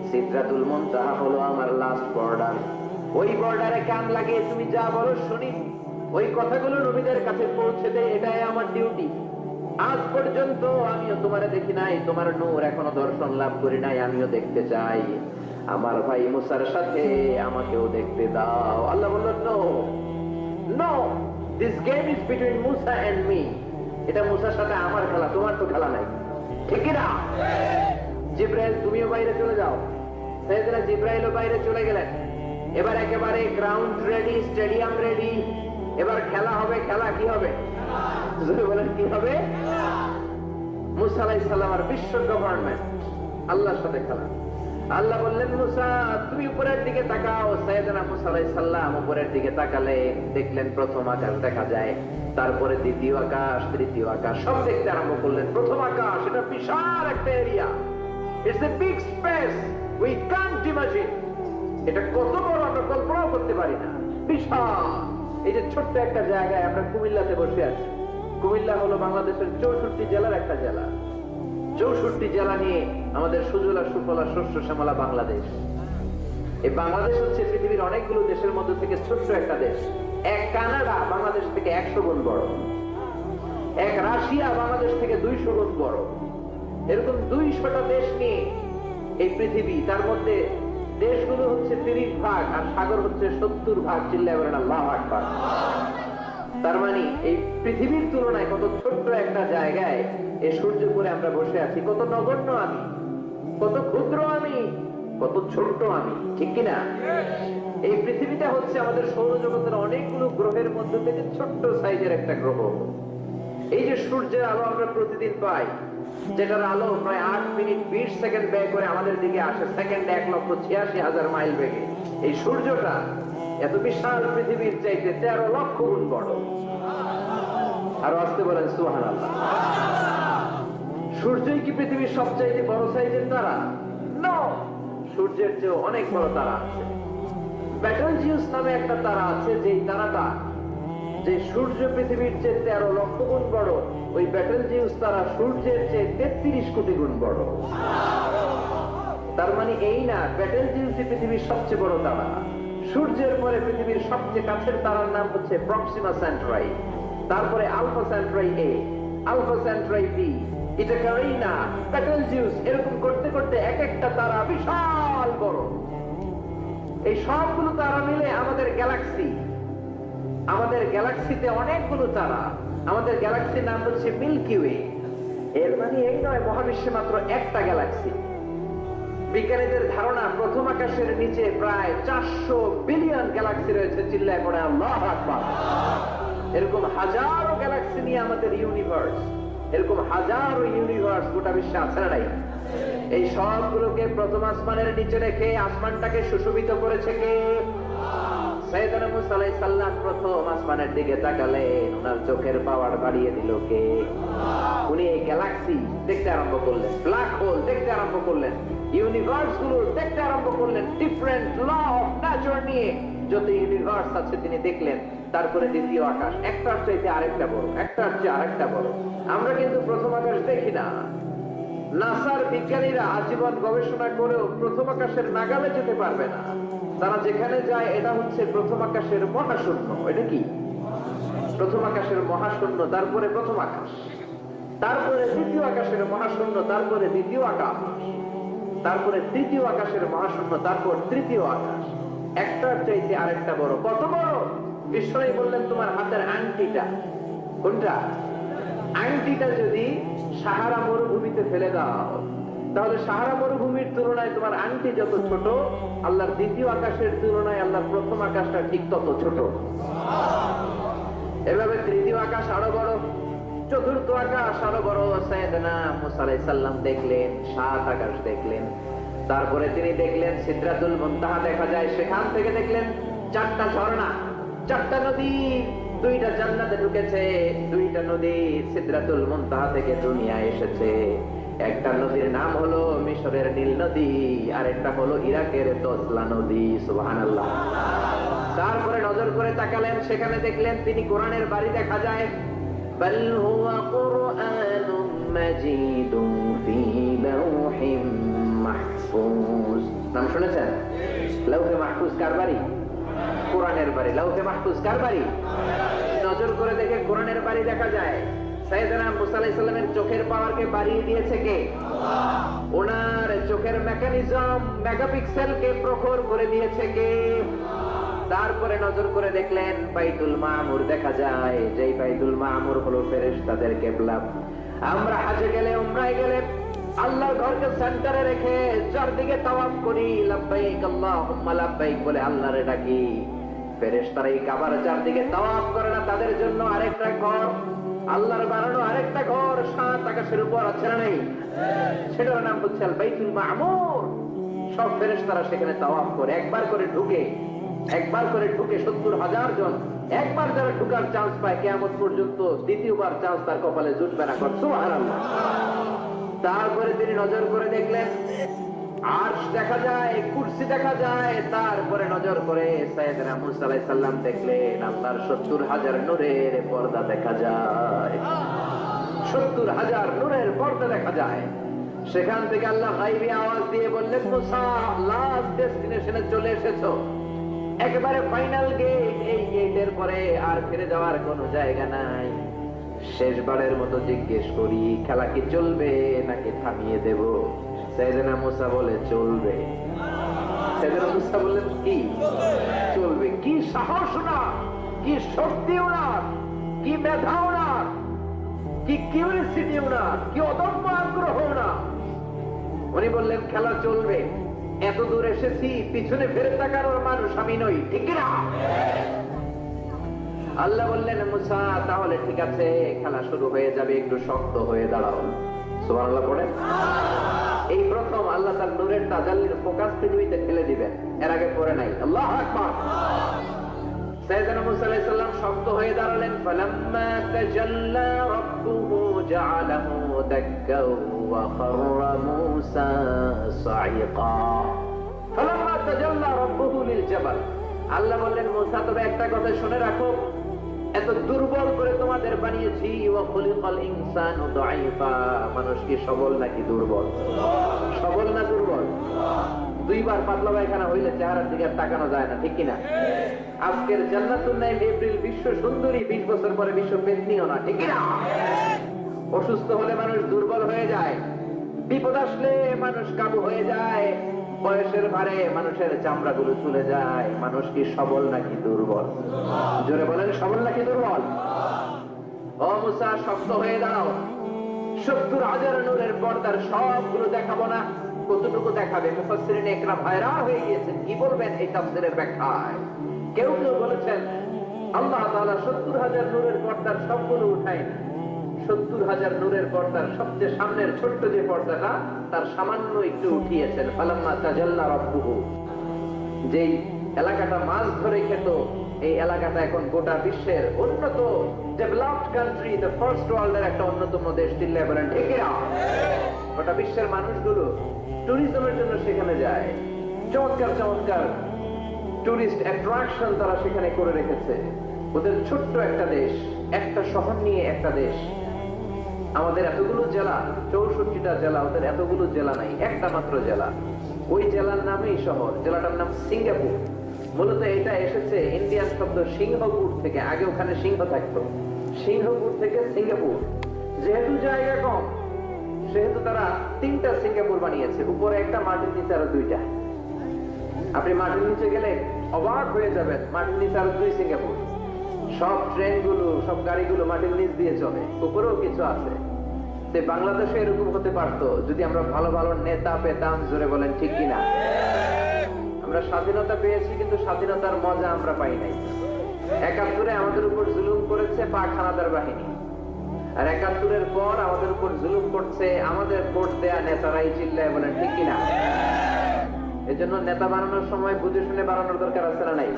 সিদরাতুল মুনতাহা হলো আমার লাস্ট বর্ডার। ওই বর্ডারে কান লাগিয়ে তুমি যা বলো শুনি, ওই কথাগুলো নবীদের কাছে পৌঁছে দেয়, এটাই আমার ডিউটি। আজ পর্যন্ত আমিও তোমারে দেখি নাই, তোমার নূর এখনো দর্শন লাভ করি নাই, আমিও দেখতে চাই। আমার ভাই মুসার সাথে আমাকেও দেখতে দাও। আল্লাহ বললেন, no no, this game is between Musa and me. এটা মুসার সাথে আমার খেলা, তোমার তো খেলা নাই, ঠিক না? জিবরাইল তুমিও বাইরে চলে যাও। সাইয়েদনা জিবরাইলও বাইরে চলে গেলেন। এবার একেবারে গ্রাউন্ড রেডি, স্টেডিয়াম রেডি। এবার খেলা হবে। খেলা কি হবে? বলেন কি হবে? মুসা আলাইহিস সালাম আর বিশ্ব গভর্নমেন্ট, আল্লাহর সাথে খেলা। আল্লাহ বললেন, মুসা তুমি উপরের দিকে তাকাও। সাইয়েদনা মুসা আলাইহিস সালাম উপরের দিকে তাকালে দেখলেন প্রথম আকাশ দেখা যায়, তারপরে দ্বিতীয় আকাশ, তৃতীয় আকাশ, সব দেখতে আরম্ভ করলেন। প্রথম আকাশ, এটা বিশাল একটা area, it's a big space, we can't imagine. এটা কত বড় আমরা কল্পনাও করতে পারি না, বিশাল। এই যে ছোট্ট একটা জায়গায় আমরা কুমিল্লাতে বসে আছি। কুমিল্লা হলো বাংলাদেশের 64 জেলার একটা জেলা। 64 জেলা নিয়ে আমাদের সুজলা সুফলা শস্য শ্যামলা বাংলাদেশ। এই বাংলাদেশ হচ্ছে পৃথিবীর অনেকগুলো দেশের মধ্যে থেকে ছোট্ট একটা দেশ। এক কানাডা বাংলাদেশ থেকে 100 গুণ বড়, এক রাশিয়া বাংলাদেশ থেকে 200 গুণ বড়। এরকম 200টা দেশ নিয়ে এই পৃথিবী, তার মধ্যে দেশগুলো হচ্ছে 30 ভাগ আর সাগর হচ্ছে 70 ভাগ। চিল্লায় বলেন আল্লাহু আকবার। তার মানে এই পৃথিবীর তুলনায় কত ছোট্ট একটা জায়গায় এই সূর্যপুরে আমরা বসে আছি। কত নগণ্য আমি, কত ক্ষুদ্র আমি, কত ছোট্ট আমি, ঠিক কিনা? এই পৃথিবীটা হচ্ছে আমাদের সৌরজগতের অনেকগুলো গ্রহের মধ্যে থেকে ছোট্ট সাইজের একটা গ্রহ। এই যে সূর্যের আলো আমরা প্রতিদিন পাই, যেটার আলো প্রায় 8 মিনিট 20 সেকেন্ড ব্যয় করে আমাদের দিকে আসে, সেকেন্ডে 1,86,000 মাইল বেগে। এই সূর্যটা এত বিশাল পৃথিবীর চাইতে 13 লক্ষ গুণ বড়। আরো আসতে বলেন সুবহানাল্লাহ। সূর্যই কি পৃথিবীর সবচাইতে বড় সাইজের তারা? নো, সূর্যের চেয়ে অনেক বড় তারা আছে। ব্যাটেলজিউস নামে একটা তারা আছে, যেই তারাটা, যে সূর্য পৃথিবীর চেয়ে 13 লক্ষ গুণ বড়, ওই ব্যাটেলজিউস তারা সূর্যের চেয়ে 33 কোটি গুণ বড়। তার মানে এই না ব্যাটেলজিউস পৃথিবীর সবচেয়ে বড় তারা। সূর্যের পরে পৃথিবীর সবচেয়ে কাছের তারার নাম হচ্ছে প্রক্সিমা সেন্টরাই, তারপরে আলফা সেন্টরাই এ, আলফা সেন্টরাই বি, এটা ক্যারিনা, ব্যাটেলজিউস, এরকম করতে করতে এক একটা তারা বিশাল বড়। এই সবগুলো তারা মিলে আমাদের গ্যালাক্সি। আমাদের গ্যালাক্সিতে অনেকগুলো তারা। আমাদের গ্যালাক্সির নাম হচ্ছে মিল্কি ওয়ে। এর মানে এই নয় মহাবিশ্বে মাত্র একটা গ্যালাক্সি। বিজ্ঞানীদের ধারণা প্রথম আকাশের নিচে প্রায় 400 বিলিয়ন গ্যালাক্সি রয়েছে। চিল্লায় পড়ে আল্লাহু আকবার। এরকম হাজারো গ্যালাক্সি নিয়ে আমাদের ইউনিভার্স, এরকম হাজারো ইউনিভার্স গোটা বিশ্বে আছে না নাই? এই সবগুলোকে প্রথম আসমানের নিচে রেখে আসমানটাকে সুশোভিত করেছে কে? সাইয়েদনা মুসা আলাইহিস সালাম প্রথম আসমানের দিকে তাকালেন, ওনার চোখের পাওয়ার বাড়িয়ে দিল কে? উনি এই গ্যালাক্সি দেখতে আরম্ভ করলেন, ব্ল্যাক হোল দেখতে আরম্ভ করলেন, ইউনিভার্স গুলো দেখতে আরম্ভ করলেন। ডিফারেন্ট ল অফ নেচার নিয়ে যত ইউনিভার্স আছে তিনি দেখলেন। তারপরে দ্বিতীয় আকাশ, একটার চাইতে আরেকটা বড়, একটার চেয়ে আরেকটা বড়। আমরা কিন্তু প্রথম আকাশ দেখি না। নাসার বিজ্ঞানীরা আজীবন গবেষণা করেও প্রথম আকাশের নাগালে যেতে পারবে না। তারা যেখানে যায় এটা হচ্ছে প্রথম আকাশের মহাশূন্য। এটা কি? প্রথম আকাশের মহাশূন্য, তারপরে প্রথম আকাশ, তারপরে দ্বিতীয় আকাশের মহাশূন্য, তারপরে দ্বিতীয় আকাশ, তারপরে তৃতীয় আকাশের মহাশূন্য, তারপর তৃতীয় আকাশ। একটার চাইতে আরেকটা বড়। কত বড়? বিশ্বনাথ বললেন তোমার হাতের আংটিটা। কোনটা? আংটিটা যদি সাহারা মরুভূমিতে ফেলে দাও, তাহলে সাহারা মরুভূমির তুলনায় তোমার আংটি যত ছোট, আল্লাহর দ্বিতীয় আকাশের তুলনায় আল্লাহর প্রথম আকাশটা ঠিক তত ছোট। এভাবে তৃতীয় আকাশ আরো বড়, চতুর্থ আকাশ আরো বড়। সাইয়েদনা মুসা আলাইহিস সালাম দেখলেন, সাত আকাশ দেখলেন। তারপরে তিনি দেখলেন সিদরাতুল মুনতাহা দেখা যায়, সেখান থেকে দেখলেন চারটা ঝর্ণা, চারটা নদী, দুইটা জান্নাতে ঢুকেছে, দুইটা নদী সিদরাতুল মুনতাহা থেকে দুনিয়ায় এসেছে। একটা নদীর নাম হলো মিশরের নীল নদী, আর একটা হলো ইরাকের দজলা নদী। সুবহানাল্লাহ। তারপরে নজর করে তাকালেন, সেখানে দেখলেন তিনি কোরআনের বাড়ি দেখা যায়। বাল হুয়া কুরআনুম মাজিদুন ফি লাওহিম মাহফুজ। নাম শুনেছেন? লাওহে মাহফুজ কার বাড়ি? কোরআনের বাড়ি। লাওহে মাহফুজ কার বাড়ি? নজর করে দেখে কোরআনের বাড়ি দেখা যায়। সাইয়েদনা মুসা আলাইহিস সালামের চোখের পাওয়ারকে বাড়িয়ে দিয়েছে কে? আল্লাহ। ওনার চোখের মেকানিজম, মেগাপিক্সেলকে প্রখর করে দিয়েছে কে? তারপরে নজর করে দেখলেন বাইতুল মামুর দেখা যায়, যেই বাইতুল মামুর হলো ফেরেশতাদের কিবলা। আমরা হজে গেলে, উমরায় গেলে আল্লাহর ঘরকে সেন্টারে রেখে চারদিকে তাওয়াফ করি, লাব্বাইক আল্লাহুম্মা লাব্বাইক বলে আল্লাহরে ডাকি। ফেরেশতারা এই কাবার চারদিকে তাওয়াফ করে না, তাদের জন্য আরেকটা ঘর, আল্লাহর বানানো আরেকটা ঘর সাত আকাশের উপর আছে না নেই? সেটার নাম হচ্ছে আল বাইতুল মামুর। সব ফেরেশতারা সেখানে তাওয়াফ করে, একবার করে ঢুকে 70,000 জন। একবার যারা ঢুকার চান্স পায় কিয়ামত পর্যন্ত দ্বিতীয়বার চান্স তার কপালে জুটবে না। সুবহানাল্লাহ। তারপরে তিনি নজর করে দেখলেন আরশ দেখা যায়, কুরসি দেখা যায়। তারপরে নজর করে সাইয়েদনা মুসা আলাইহিস সালাম দেখলেন আল্লাহর 70,000 নূরের পর্দা দেখা যায়। 70,000 নূরের পর্দা দেখা যায়। সেখান থেকে আল্লাহ গায়বী আওয়াজ দিয়ে বললেন, মুসা, লাস্ট ডেস্টিনেশনে চলে এসেছো, একেবারে ফাইনাল গেট। এই গেটের পরে আর ফিরে যাওয়ার কোনো জায়গা নাই। শেষবারের মতো জিজ্ঞেস করি, খেলা কি চলবে নাকি থামিয়ে দেব? সাইয়েদনা মুসা বলে চলবে। সাইয়েদনা মুসা বললেন কি চলবে? কি সাহস না, কি শক্তি ওনার, কি মেধা ওনার, কি কিউরিসিটি ওনার, কি অদম্য আগ্রহ ওনার। উনি বললেন খেলা চলবে। এত দূর এসেছি, পিছনে ফিরে তাকানোর মানুষ আমি নই, ঠিক না? আল্লাহ বললেন মুসা তাহলে ঠিক আছে, খেলা শুরু হয়ে যাবে, একটু শক্ত হয়ে দাঁড়াও। সুবহানাল্লাহ পড়ে। এই প্রথম আল্লাহ তার নূরের তাজাল্লির ফোকাস পৃথিবীতে ফেলে দিবেন, এর আগে পড়ে নাই। আল্লাহু আকবার। সাইয়েদনা মুসা আলাইহিস সালাম শক্ত হয়ে দাঁড়ালেন। ফালাম্মা তাজাল্লা রাব্বুহু জাআলাহু দাক্কাও ওয়া খাররা মুসা সাইকা। ফালাম্মা তাজাল্লা রাব্বুহু লিল জাবাল। আল্লাহ বললেন মুসা তবে একটা কথা শুনে রাখো, এত দুর্বল করে তোমাদের বানিয়েছি। ওয়া খুলিকাল ইনসানু দাঈফা। মানুষ কি সবল নাকি দুর্বল? সবল না দুর্বল? দুইবার পাতলা পায়খানা হইলে চেহারার দিকে তাকানো যায় না, ঠিক কিনা? আজকের জান্নাতুন নাইম এপ্রিল বিশ্ব সুন্দরী, 20 বছর পরে বিশ্ব পেত্নীও না, ঠিক কিনা? অসুস্থ হলে মানুষ দুর্বল হয়ে যায়, বিপদ আসলে মানুষ কাবু হয়ে যায়, বয়সের ভারে মানুষের চামড়াগুলো চলে যায়। মানুষ কি সবল নাকি দুর্বল? জোরে বলেন, সবল নাকি দুর্বল? ও মুসা শক্ত হয়ে দাও। 70,000 নূরের পর্দার সবগুলো দেখাবো না, কতটুকু দেখাবে? মুফাসসিরিন ইকরাম হয়রান হয়ে গিয়েছেন, কি বলবেন এই তাফসীরের ব্যাখ্যায়। কেউ কেউ বলেছেন আল্লাহ তাআলা 70,000 নূরের পর্দার সবগুলো উঠায়নি। 70,000 নূরের পর্দার সবচেয়ে সামনের ছোট্ট যে পর্দাটা, তার সামান্য একটু উঠিয়েছেন। ফালাম্মা তাজাল্লা রাব্বুহু। যেই এলাকাটা মাছ ধরে খেত, এই এলাকাটা এখন গোটা বিশ্বের উন্নত ডেভেলপড কান্ট্রি, দ্য ফার্স্ট ওয়ার্ল্ডের একটা অন্যতম দেশ। চিল্লায়ে বলেন ঠিক না? গোটা বিশ্বের মানুষগুলো ট্যুরিজমের জন্য সেখানে যায়। চমৎকার চমৎকার টুরিস্ট অ্যাট্রাকশন তারা সেখানে করে রেখেছে। ওদের ছোট্ট একটা দেশ, একটা শহর নিয়ে একটা দেশ। আমাদের এতগুলো জেলা, 64টা জেলা, ওদের এতগুলো জেলা নাই, একটা মাত্র জেলা। ওই জেলার নামেই শহর, জেলাটার নাম সিঙ্গাপুর। মূলত এটা এসেছে ইন্ডিয়ান শব্দ সিংহপুর থেকে, আগে ওখানে সিংহ থাকতো, সিংহপুর থেকে সিঙ্গাপুর। যেহেতু জায়গা কম সেহেতু তারা 3টা সিঙ্গাপুর বানিয়েছে, উপরে একটা, মাটির নিচে আরো 2টা। আপনি মাটির নিচে গেলে অবাক হয়ে যাবেন, মাটির নিচে আরো 2 সিঙ্গাপুর। সব ট্রেনগুলো, সব গাড়িগুলো মাটির নিচ দিয়ে চলে, উপরেও কিছু আছে। বাংলাদেশে এরকম হতে পারতো যদি আমরা ভালো ভালো নেতা পেতাম। জোরে বলেন ঠিক কিনা? আমরা স্বাধীনতা পেয়েছি, কিন্তু স্বাধীনতার মজা আমরা পাই নাই। 71-এ আমাদের উপর জুলুম করেছে পাক হানাদার বাহিনী, আর 71-এর পর আমাদের উপর জুলুম করছে আমাদের ভোট দেয়া নেতারাই। চিল্লায় বলেন ঠিক কিনা? এজন্য নেতা বানানোর সময় বুঝে শুনে বানানোর দরকার আছে না নাই?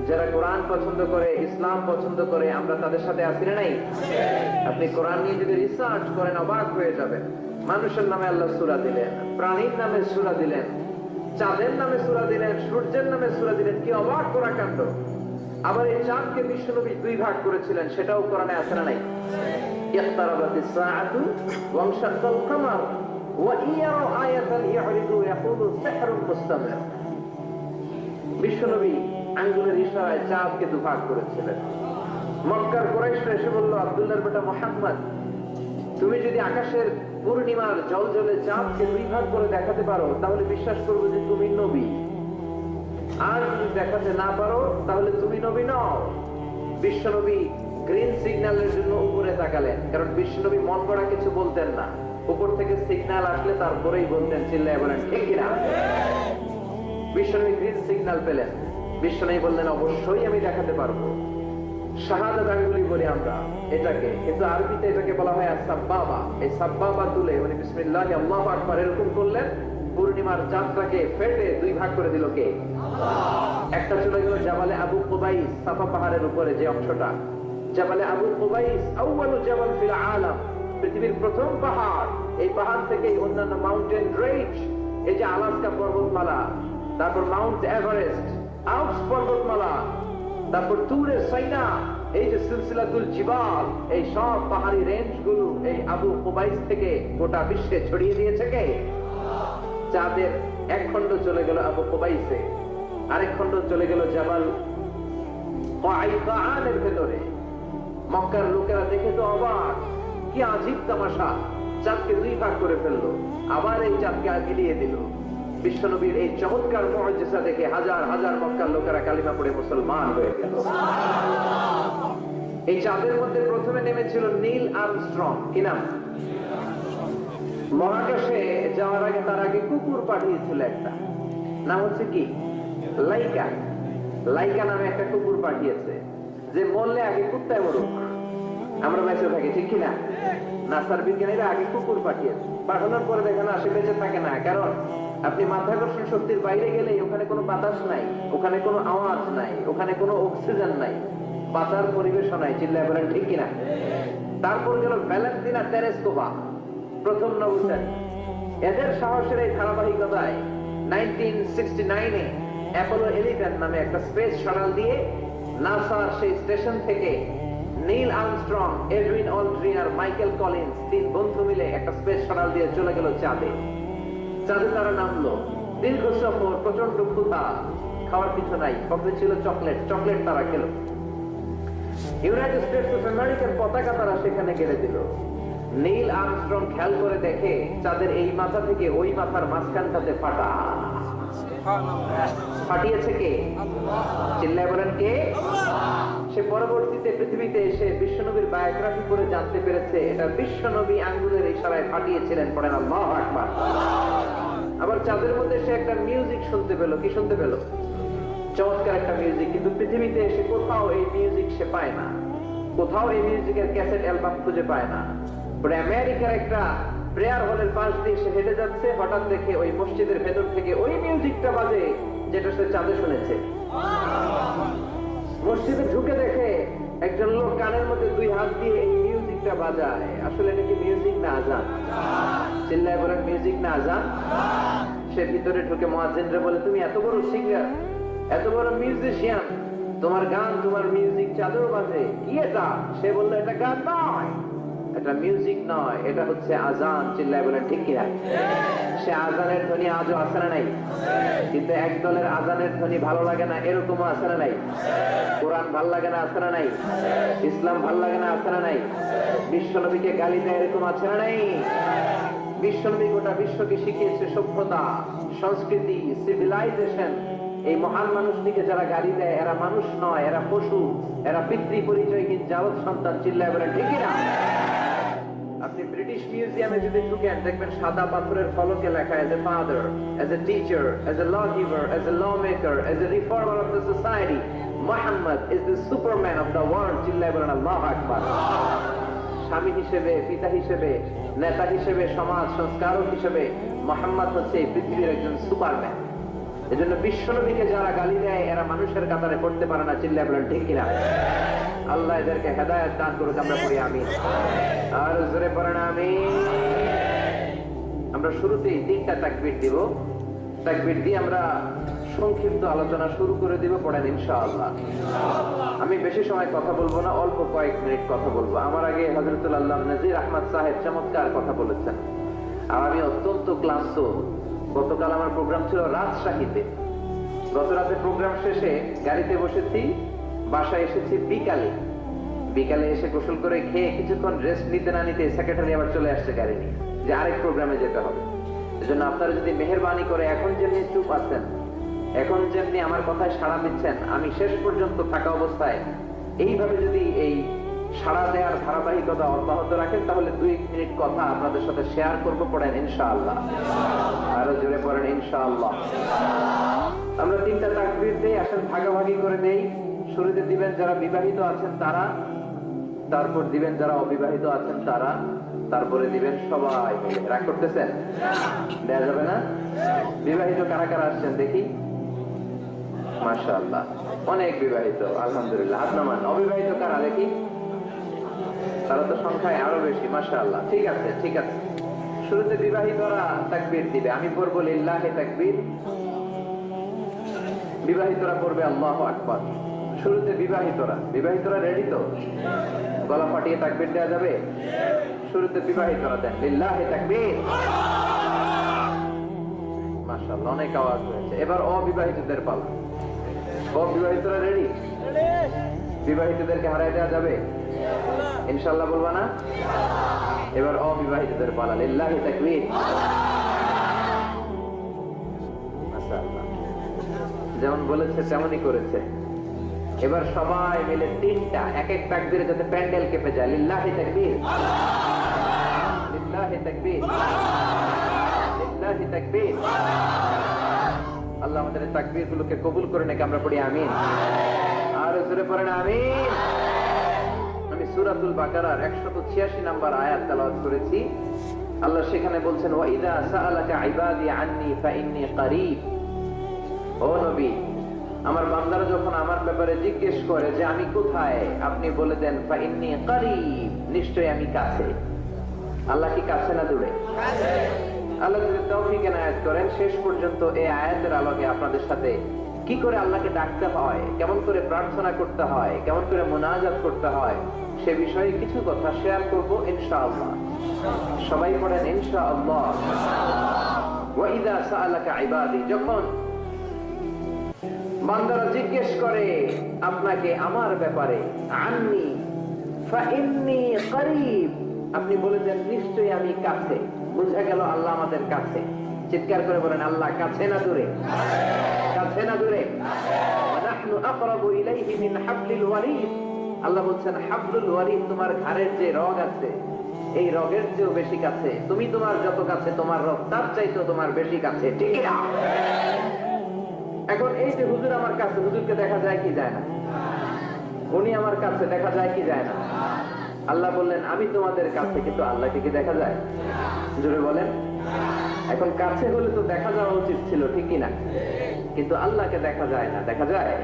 যারা কোরআন পছন্দ করে, ইসলাম পছন্দ করে, আমরা তাদের সাথে আছি না নাই? আপনি কোরআন নিয়ে যদি রিসার্চ করেন অবাক হয়ে যাবেন। মানুষের নামে আল্লাহ সূরা দিলেন, প্রাণীর নামে সূরা দিলেন, চাঁদের নামে সূরা দিলেন, সূর্যের নামে সূরা দিলেন। কি অবাক করা কাণ্ড! আবার এই চাঁদকে বিশ্বনবী 2 ভাগ করেছিলেন, সেটাও কোরআনে আছে না নাই? ইকতারাবাতিস সাআতু ওয়া ইনশাক্কাল কামার ওয়া ইয়ারা আয়াতান ইয়ারিদু ইয়াকুলু সিহরুন মুস্তামির। বিশ্বনবী আঙ্গুলের ইশারায় চাঁদকে 2 ভাগ করেছিলেন। মক্কার কুরাইশরা এসে বলল, আব্দুল্লাহর বেটা মুহাম্মদ, তুমি যদি আকাশের পূর্ণিমার জ্বলজ্বলে চাঁদকে 2 ভাগ করে দেখাতে পারো তাহলে বিশ্বাস করবো যে তুমি নবী, আর যদি দেখাতে না পারো তাহলে তুমি নবী নও। বিশ্বনবী গ্রিন সিগন্যালের জন্য উপরে তাকালেন, কারণ বিশ্বনবী মন গড়া কিছু বলতেন না, উপর থেকে সিগন্যাল আসলে তারপরেই বলতেন। চিল্লায় বলেন ঠিক কিনা? বিশ্বনবী গ্রিন সিগন্যাল পেলেন, বিশ্বনবী বললেন অবশ্যই আমি দেখাতে পারবো। শাহাদাত আঙ্গুলি বলি আমরা এটাকে, কিন্তু আরবিতে এটাকে বলা হয় সাব্বাবা। এই সাব্বাবা তুলে উনি বিসমিল্লাহ আল্লাহু আকবার এরকম করলেন, পূর্ণিমার চাঁদটাকে ফেটে 2 ভাগ করে দিল কে? একটা চলে গেল জাবালে আবু কুবাইস, সাফা পাহাড়ের উপরে যে অংশটা। জাবালে আবু কুবাইস আউয়ালু জাবাল ফিল আলাম, পৃথিবীর প্রথম পাহাড়। এই পাহাড় থেকে অন্যান্য মাউন্টেন রেঞ্জ, এই যে আলাস্কা পর্বতমালা, তারপর মাউন্ট এভারেস্ট, আল্পস পর্বতমালা, তারপর তুরে সাইনা, এই যে সিলসিলাতুল জিবাল, এই সব পাহাড়ি রেঞ্জ গুলো এই আবু কুবাইস থেকে গোটা বিশ্বে ছড়িয়ে দিয়েছে কে? চাঁদের এক খণ্ড চলে গেল আবু কুবাইসে, আরেক খণ্ড চলে গেল জাবাল কায়কানের ভেতরে। মক্কার লোকেরা দেখে তো অবাক, কি আজীব তামাশা, চাঁদকে 2 ভাগ করে ফেললো, আবার এই চাঁদকে মিলিয়ে দিল। বিশ্বনবীর এই চমৎকার মুআজিজা দেখে হাজার হাজার মক্কার লোকেরা কালিমা পড়ে মুসলমান হয়ে গেল। এই চাঁদের মধ্যে প্রথমে নেমেছিল নীল আর্মস্ট্রং। কি নাম? মহাকাশে যাওয়ার আগে তার আগে কুকুর পাঠিয়েছিল একটা, নাম হচ্ছে কি? লাইকা। লাইকা নামে একটা কুকুর পাঠিয়েছে, যে মরলে আগে কুত্তায় মরুক, আমরা বেঁচে থাকি, ঠিক কিনা? নাসার বিজ্ঞানীরা আগে কুকুর পাঠিয়েছে, পাঠানোর পরে দেখেন আসে বেঁচে থাকে না। কারণ আপনি মাধ্যাকর্ষণ শক্তির বাইরে গেলে ওখানে কোনো বাতাস নাই, ওখানে কোনো আওয়াজ নাই, ওখানে কোনো অক্সিজেন নাই, বাঁচার পরিবেশও নাই। চিল্লায় বলেন ঠিক কিনা? তারপর গেল ভ্যালেন্টিনা তেরেস্কোভা, প্রথম নভোচারী। এদের সাহসের এই ধারাবাহিকতায় 1969-এ অ্যাপোলো 11 নামে একটা স্পেস শাটল দিয়ে নাসার সেই স্টেশন থেকে নীল আর্মস্ট্রং, এডউইন অলড্রিন আর মাইকেল কলিন্স 3 বন্ধু মিলে একটা স্পেস শাটল দিয়ে চলে গেল চাঁদে। চাঁদে তারা নামলো, দীর্ঘ সফর, প্রচন্ড ক্ষুধা, খাওয়ার কিছু নাই, পক্ষে ছিল চকলেট, চকলেট তারা খেলো। ইউনাইটেড স্টেটস অফ আমেরিকার পতাকা তারা সেখানে গেড়ে দিল। নীল আর্মস্ট্রং খেয়াল করে দেখে চাঁদের এই মাথা থেকে ওই মাথার মাঝখানটাতে ফাটা। ফাটিয়েছে কে? চিল্লায় বলেন কে? সে পরবর্তীতে পৃথিবীতে এসে বিশ্বনবীর বায়োগ্রাফি করে জানতে পেরেছে এটা বিশ্বনবী আঙ্গুলের ইশারায় ফাটিয়েছিলেন। পড়েন আল্লাহু আকবার। আবার চাঁদের মধ্যে সে একটা মিউজিক শুনতে পেল। কি শুনতে পেল? চমৎকার একটা মিউজিক, কিন্তু পৃথিবীতে এসে কোথাও এই মিউজিক সে পায় না, কোথাও এই মিউজিকের ক্যাসেট অ্যালবাম খুঁজে পায় না। পরে আমেরিকার একটা প্রেয়ার হলের পাশ দিয়ে সে হেঁটে যাচ্ছে, হঠাৎ দেখে ওই মসজিদের ভেতর থেকে ওই মিউজিকটা বাজে যেটা সে চাঁদে শুনেছে। মসজিদে ঢুকে দেখে একজন লোক কানের মধ্যে 2 হাত দিয়ে এই মিউজিকটা বাজায়। আসলে এটা কি মিউজিক না আজান? চিল্লায় বলেন মিউজিক না আজান? সে ভিতরে ঢুকে মুয়াজ্জিনরে বলে, তুমি এত বড় সিঙ্গার, এত বড় মিউজিশিয়ান, তোমার গান, তোমার মিউজিক চাঁদেও বাজে, কি এটা? সে বললো এটা গান নয়, এটা মিউজিক নয়, এটা হচ্ছে আজান। চিল্লায় বলেন ঠিক কিনা? সে আজানের ধ্বনি আজও আছে না নাই? কিন্তু এক দলের আজানের ধ্বনি ভালো লাগে না, এরকমও আছে না নাই? কোরআন ভাল লাগে না, আছে না নাই? ইসলাম ভাল লাগে না, আছে না নাই? বিশ্বনবীকে গালি দেয়, এরকম আছে না নাই? বিশ্বনবী গোটা বিশ্বকে শিখিয়েছে সভ্যতা, সংস্কৃতি, সিভিলাইজেশন। এই মহান মানুষটিকে যারা গালি দেয়, এরা মানুষ নয়, এরা পশু, এরা পিতৃ পরিচয়হীন জারদ সন্তান। চিল্লায় বলেন ঠিক কিনা? আপনি ব্রিটিশ মিউজিয়ামে যদি ঢুকেন, দেখবেন সাদা পাথরের ফলকে লেখা as a father, as a teacher, as a lawgiver, as a lawmaker, as a reformer of the society, Muhammad is the superman of the world. চিল্লায় বলেন আল্লাহু আকবার। স্বামী হিসেবে, পিতা হিসেবে, নেতা হিসেবে, সমাজ সংস্কারক হিসেবে মুহাম্মদ হচ্ছে এই পৃথিবীর একজন সুপারম্যান। এজন্য বিশ্বনবীকে যারা গালি দেয়, এরা মানুষের কাতারে পড়তে পারে না। চিল্লায় বলেন ঠিক কিনা? আল্লাহ এদেরকে হেদায়েত দান করুক, আমরা পড়ি আমিন। আর জোরে পড়েন আমিন। আমরা শুরুতেই 3টা তাকবীর দিব। তাকবীর দিয়ে আমরা সংক্ষিপ্ত আলোচনা শুরু করে দিব, পড়েন ইনশাআল্লাহ। আমি বেশি সময় কথা বলবো না, অল্প কয়েক মিনিট কথা বলবো। আমার আগে হযরতুল আল্লাহ নজির আহমদ সাহেব চমৎকার কথা বলেছেন, আর আমি অত্যন্ত ক্লান্ত। গতকাল আমার প্রোগ্রাম ছিল রাজশাহীতে। গত রাতে প্রোগ্রাম শেষে গাড়িতে বসেছি, বাসায় এসেছি বিকালে এসে গোসল করে খেয়ে কিছুক্ষণ রেস্ট নিতে না নিতে সেক্রেটারি আবার চলে আসছে গাড়ি নিয়ে, যে আরেক প্রোগ্রামে যেতে হবে। এজন্য আপনারা যদি মেহেরবানি করে এখন যেমনি চুপ আছেন, এখন যেমনি আমার কথায় সাড়া দিচ্ছেন, আমি শেষ পর্যন্ত থাকা অবস্থায় এইভাবে যদি এই সাড়া দেওয়ার ধারাবাহিকতা অব্যাহত রাখেন, তাহলে 2 মিনিট কথা আপনাদের সাথে শেয়ার করবো, পড়েন ইনশাআল্লাহ। আরো জোরে পড়েন ইনশাআল্লাহ। আমরা 3টা তাকবীর দেই, আসেন ভাগাভাগি করে দেই। শুরুতে দিবেন যারা বিবাহিত আছেন তারা, তারপর দিবেন যারা অবিবাহিত আছেন তারা, তারপরে দিবেন সবাই মিলে। রাগ করতেছেন? দেয়া যাবে না? বিবাহিত কারা কারা আসছেন দেখি? মাশাআল্লাহ, অনেক বিবাহিত, আলহামদুলিল্লাহ। হাত নামান। অবিবাহিত কারা দেখি? তারা তো সংখ্যায় আরো বেশি, মাশাআল্লাহ। ঠিক আছে, ঠিক আছে। শুরুতে বিবাহিতরা তাকবীর দিবে, আমি পড়বো লিল্লাহি তাকবীর, বিবাহিতরা পড়বে আল্লাহু আকবার। শুরুতে বিবাহিতরা রেডি তো? গলা ফাটিয়ে তাকবীর দেওয়া যাবে? শুরুতে বিবাহিতরা দেন লিল্লাহি তাকবীর। মাশাআল্লাহ, অনেক আওয়াজ হয়েছে। এবার অবিবাহিতদের পালা। অবিবাহিতরা রেডি? বিবাহিতদেরকে হারাই দেওয়া যাবে ইনশাআল্লাহ? বলবা না? এবার অবিবাহিতদের পালা, লিল্লাহি তাকবীর। মাশাআল্লাহ, যেমন বলেছে তেমনই করেছে। এবার সবাই মিলে 3টা এক এক তাকবীরে যাতে প্যান্ডেল কেঁপে যায়। লিল্লাহি তাকবীর, লিল্লাহি তাকবীর, লিল্লাহি তাকবীর। আল্লাহ আমাদের তাকবীর গুলোকে কবুল করে নেক, আমরা পড়ি আমিন। আর জোরে পড়েন আমিন। আমি সূরাতুল বাকারার 186 নম্বর আয়াত তেলাওয়াত করেছি। আল্লাহ সেখানে বলছেন, ওয়া ইযা সাআলাকা ইবাদি আন্নী ফাইন্নী করিব। ও নবী, আমার বান্দারা যখন আমার ব্যাপারে জিজ্ঞেস করে যে আমি কোথায়, আপনি বলে দেন ফাইন্নী করিব, নিশ্চয়ই আমি কাছে। আল্লাহ কি কাছে না দূরে? আল্লাহ যদি তৌফিক এনায়েত করেন, শেষ পর্যন্ত এই আয়াতের আলোকে আপনাদের সাথে কি করে আল্লাহকে ডাকতে হয়, কেমন করে প্রার্থনা করতে হয়, কেমন করে মুনাজাত করতে হয়, সে বিষয়ে কিছু কথা শেয়ার করব ইনশাআল্লাহ। সবাই পড়েন ইনশাআল্লাহ। ওয়া ইযা সাআলাকা ইবাদি, যখন বান্দারা জিজ্ঞেস করে আপনাকে আমার ব্যাপারে, আন্নী ফাইন্নী করিব, আপনি বলে দেন নিশ্চয়ই আমি কাছে। বুঝা গেল আল্লাহ আমাদের কাছে। চিৎকার করে বলেন আল্লাহ কাছে না দূরে? কাছে না দূরে? ওয়া নাহনু আকরাবু ইলাইহি মিন হাবলিল ওয়ারিদ। আল্লাহ বলছেন হাবলুল ওয়ারিদ, তোমার ঘাড়ের যে রগ আছে, এই রগের চেয়েও বেশি কাছে। তুমি তোমার যত কাছে, তোমার রগ তার চাইতেও তোমার বেশি কাছে। ঠিক না? এখন এই যে হুজুর আমার কাছে, হুজুরকে দেখা যায় কি যায় না? উনি আমার কাছে, দেখা যায় কি যায় না? আল্লাহ বললেন আমি তোমাদের কাছে, কিন্তু আল্লাহকে কি দেখা যায়? জোরে বলেন। এখন কাছে হলে তো দেখা যাওয়া উচিত ছিল, ঠিক কিনা? কিন্তু আল্লাহকে দেখা যায় না। দেখা যায়?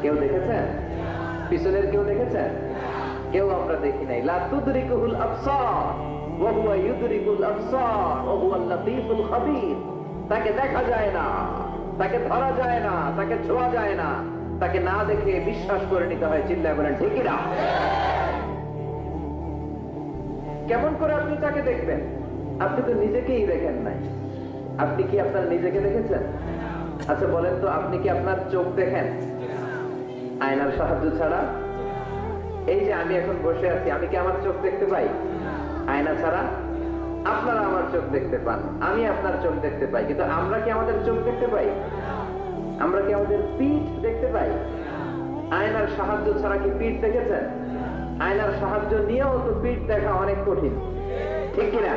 কেউ দেখেছেন? পিছনের কেউ দেখেছেন? কেউ আমরা দেখি নাই। লা তুদরিকুল আবসার ওয়া হুয়া ইউদরিকুল আবসার ওয়া হুয়াল লাতীফুল খাবীর। তাকে দেখা যায় না, তাকে ধরা যায় না, তাকে ছোঁয়া যায় না, তাকে না দেখে বিশ্বাস করে নিতে হয়। চিল্লায় বলেন ঠিক কি না? কেমন করে আপনি তাকে দেখবেন? আপনি তো নিজেকেই দেখেন নাই। আপনি কি আপনার নিজেকে দেখেছেন? আচ্ছা বলেন তো, আপনি কি আপনার চোখ দেখেন আয়নার সাহায্য ছাড়া? এই যে আমি এখন বসে আছি, আমি কি আমার চোখ দেখতে পাই আয়না ছাড়া? আপনারা আমার চোখ দেখতে পান, আমি আপনার চোখ দেখতে পাই, কিন্তু আমরা কি আমাদের চোখ দেখতে পাই? আমরা কি আমাদের পিঠ দেখতে পাই? আয়নার সাহায্য ছাড়া কি পিঠ দেখেছেন? আয়নার সাহায্য নিয়েও তো পিঠ দেখা অনেক কঠিন, ঠিক কিনা?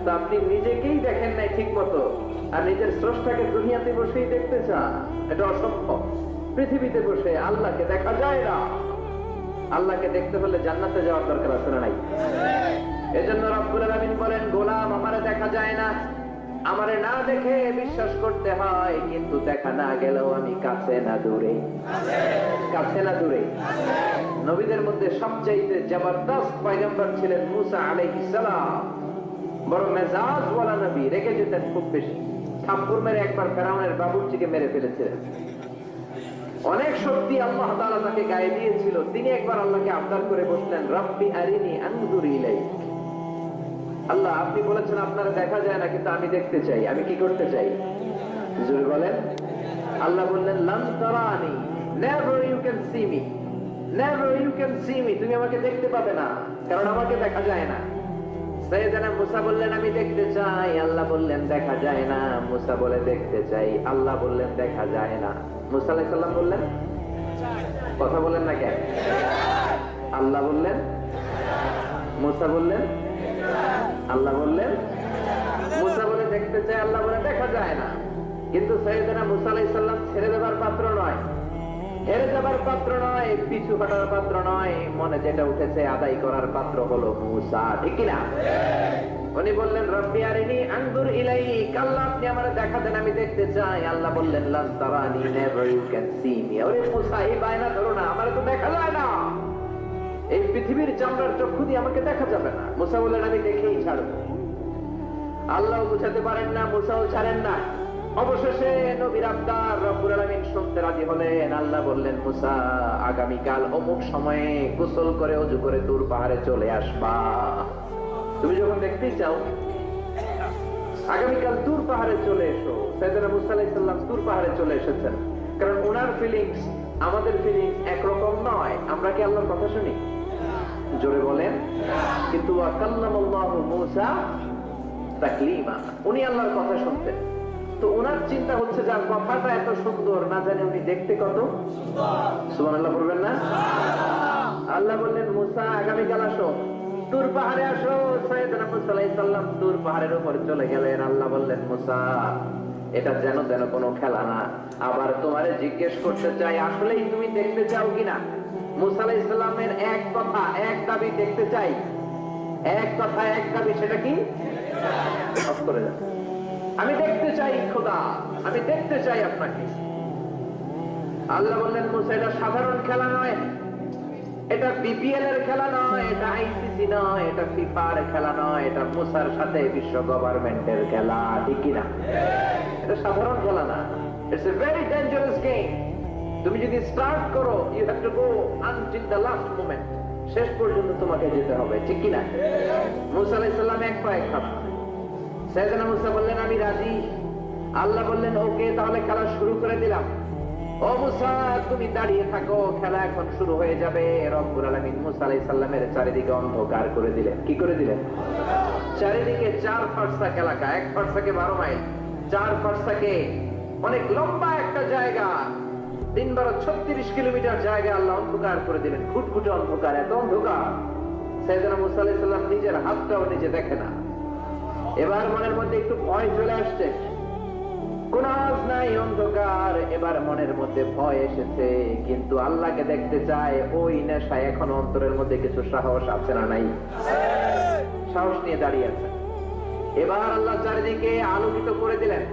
তো আপনি নিজেকেই দেখেন নাই ঠিক মতো, আর নিজের স্রষ্টাকে দুনিয়াতে বসেই দেখতে চান, এটা অসম্ভব। পৃথিবীতে বসে আল্লাহকে দেখা যায় না। আল্লাহকে দেখতে হলে জান্নাতে যাওয়ার দরকার আছে না নাই? এজন্য রব্বুল আলামিন বলেন, গোলাম আমারে দেখা যায় না, আমারে না দেখে বিশ্বাস করতে হয়, কিন্তু দেখা না গেলেও আমি কাছে না দূরে। কাছে না দূরে। নবীদের মধ্যে সবচাইতে জবরদস্ত পয়গম্বর ছিলেন মুসা আলাইহিস সালাম। বড় মেজাজওয়ালা নবী, রেগে যেতেন খুব বেশি। থাপ্পড় মেরে একবার ফেরাউনের বাবুর্চিকে মেরে ফেলেছিলেন। অনেক শক্তি আল্লাহ তাআলা তাকে গায়ে দিয়েছিল। তিনি একবার আল্লাহকে আবদার করে বসলেন, রব্বি আরিনি আনজুর ইলাইক। আল্লাহ, আপনি বলেছেন আপনারা দেখা যায় না, কিন্তু আমি দেখতে চাই। আমি কি করতে চাই? জোরে বলেন। আল্লাহ বললেন, লান তারানি, never you can see me, never you can see me. তুমি আমাকে দেখতে পাবে না, কারণ আমাকে দেখা যায় না। সাইয়েদনা মুসা বললেন, আমি দেখতে চাই। আল্লাহ বললেন, দেখা যায় না। মুসা বলে, দেখতে চাই। আল্লাহ বললেন, দেখা যায় না। মুসা আলাইহিস সালাম বললেন, কথা বলেন না কেন? আল্লাহ বললেন, মুসা বললেন, আল্লাহ বললেন। মুসা বলে দেখতে চাই, আল্লাহ বলে দেখা যায় না। কিন্তু সাইয়েদনা মুসা আলাইহিস সালাম ছেড়ে দেবার পাত্র নয়, হেরে যাবার পাত্র নয়, পিছু হটার পাত্র নয়। মনে যেটা উঠেছে আদায় করার পাত্র হলো মুসা, ঠিক কিনা? উনি বললেন, রব্বি আরিনি আনজুর ইলাইক। আল্লাহ, আপনি আমারে দেখা দেন, আমি দেখতে চাই। আল্লাহ বললেন, লান তারানি, never you can see me. ওরে মুসা, এই বায়না ধরো না, আমারে তো দেখা যায় না। এই পৃথিবীর চামড়ার চক্ষু দিয়ে আমাকে দেখা যাবে না। মুসা বললেন, আমি দেখেই ছাড়বো। আল্লাহ বুঝাতে পারেন না, মুসাও ছাড়েন না। অবশেষে নবীর আবদার রব্বুল আলামিন শুনতে রাজি হলেন। আল্লাহ বললেন, মুসা, আগামীকাল অমুক সময়ে গোসল করে ওযু করে তুর পাহাড়ে চলে আসবা। তুমি যখন দেখতেই চাও, আগামীকাল তুর পাহাড়ে চলে এসো। সাইয়েদনা মুসা আলাইহিস সালাম তুর পাহাড়ে চলে এসেছেন, কারণ ওনার ফিলিংস আমাদের ফিলিংস একরকম নয়। আমরা কি আল্লাহর কথা শুনি? জোরে বলেন। কিন্তু ওয়া কাল্লামাল্লাহু মুসা তাকলিমা, উনি আল্লাহর কথা শুনতেন। তো ওনার চিন্তা হচ্ছে, যার কথাটা এত সুন্দর, না জানি উনি দেখতে কত সুন্দর। সুবহানাল্লাহ বলবেন না? আল্লাহ বললেন, মুসা, আগামীকাল আসো, তুর পাহাড়ে আসো। সাইয়েদনা মুসা আলাইহিস সালাম তুর পাহাড়ের উপর চলে গেলেন। আল্লাহ বললেন, মুসা, এটা যেন তেন কোনো খেলা না। আবার তোমারে জিজ্ঞেস করতে চাই, আসলেই তুমি দেখতে চাও কিনা? মুসা আলাইহিস সালামের এক কথা, এক দাবি, দেখতে চাই। এক কথা, এক দাবি, সেটা কি? অফ করে যান। আমি দেখতে চাই খোদা, আমি দেখতে চাই আপনাকে। আল্লাহ বললেন, মুসা, এটা সাধারণ খেলা নয়, এটা বিপিএল এর খেলা নয়, এটা আইসিসি নয়, এটা ফিফার খেলা নয়, এটা মুসার সাথে বিশ্ব গভর্নমেন্টের খেলা, ঠিক কিনা? এটা সাধারণ খেলা না। It's a very dangerous game. তুমি যদি স্টার্ট করো, you have to go until the last moment. শেষ পর্যন্ত তোমাকে যেতে হবে, ঠিক কিনা? মুসা আলাইহিস সালাম এক পা এক হাত। সাইয়েদনা মুসা বললেন, আমি রাজি। আল্লাহ বললেন, ওকে, তাহলে খেলা শুরু করে দিলাম। ও মুসা, তুমি দাঁড়িয়ে থাকো, খেলা এখন শুরু হয়ে যাবে। রব্বুল আলামিন মুসা আলাইহিস সালামের চারিদিকে অন্ধকার করে দিলেন। কি করে দিলেন? চারিদিকে 4 ফারসাক এলাকা, 1 ফারসাকে 12 মাইল, 4 ফারসাকে অনেক লম্বা একটা জায়গা, 3 × 36 কিলোমিটার জায়গা আল্লাহ অন্ধকার করে দিলেন। ঘুটঘুটে অন্ধকার, এত অন্ধকার সাইয়েদনা মুসা আলাইহিস সালাম নিজের হাতটাও নিজে দেখে না। এবার মনের মধ্যে একটু ভয় চলে আসছে। কোন আওয়াজ নাই, অন্ধকার। এবার মনের মধ্যে ভয় এসেছে, কিন্তু আল্লাহকে দেখতে চায়। ওই নেশায় এখন অন্তরের মধ্যে কিছু সাহস আছে না নাই? সাহস নিয়ে দাঁড়িয়ে আছে। এবার আল্লাহ চারিদিকে আলোকিত করে দিলেন।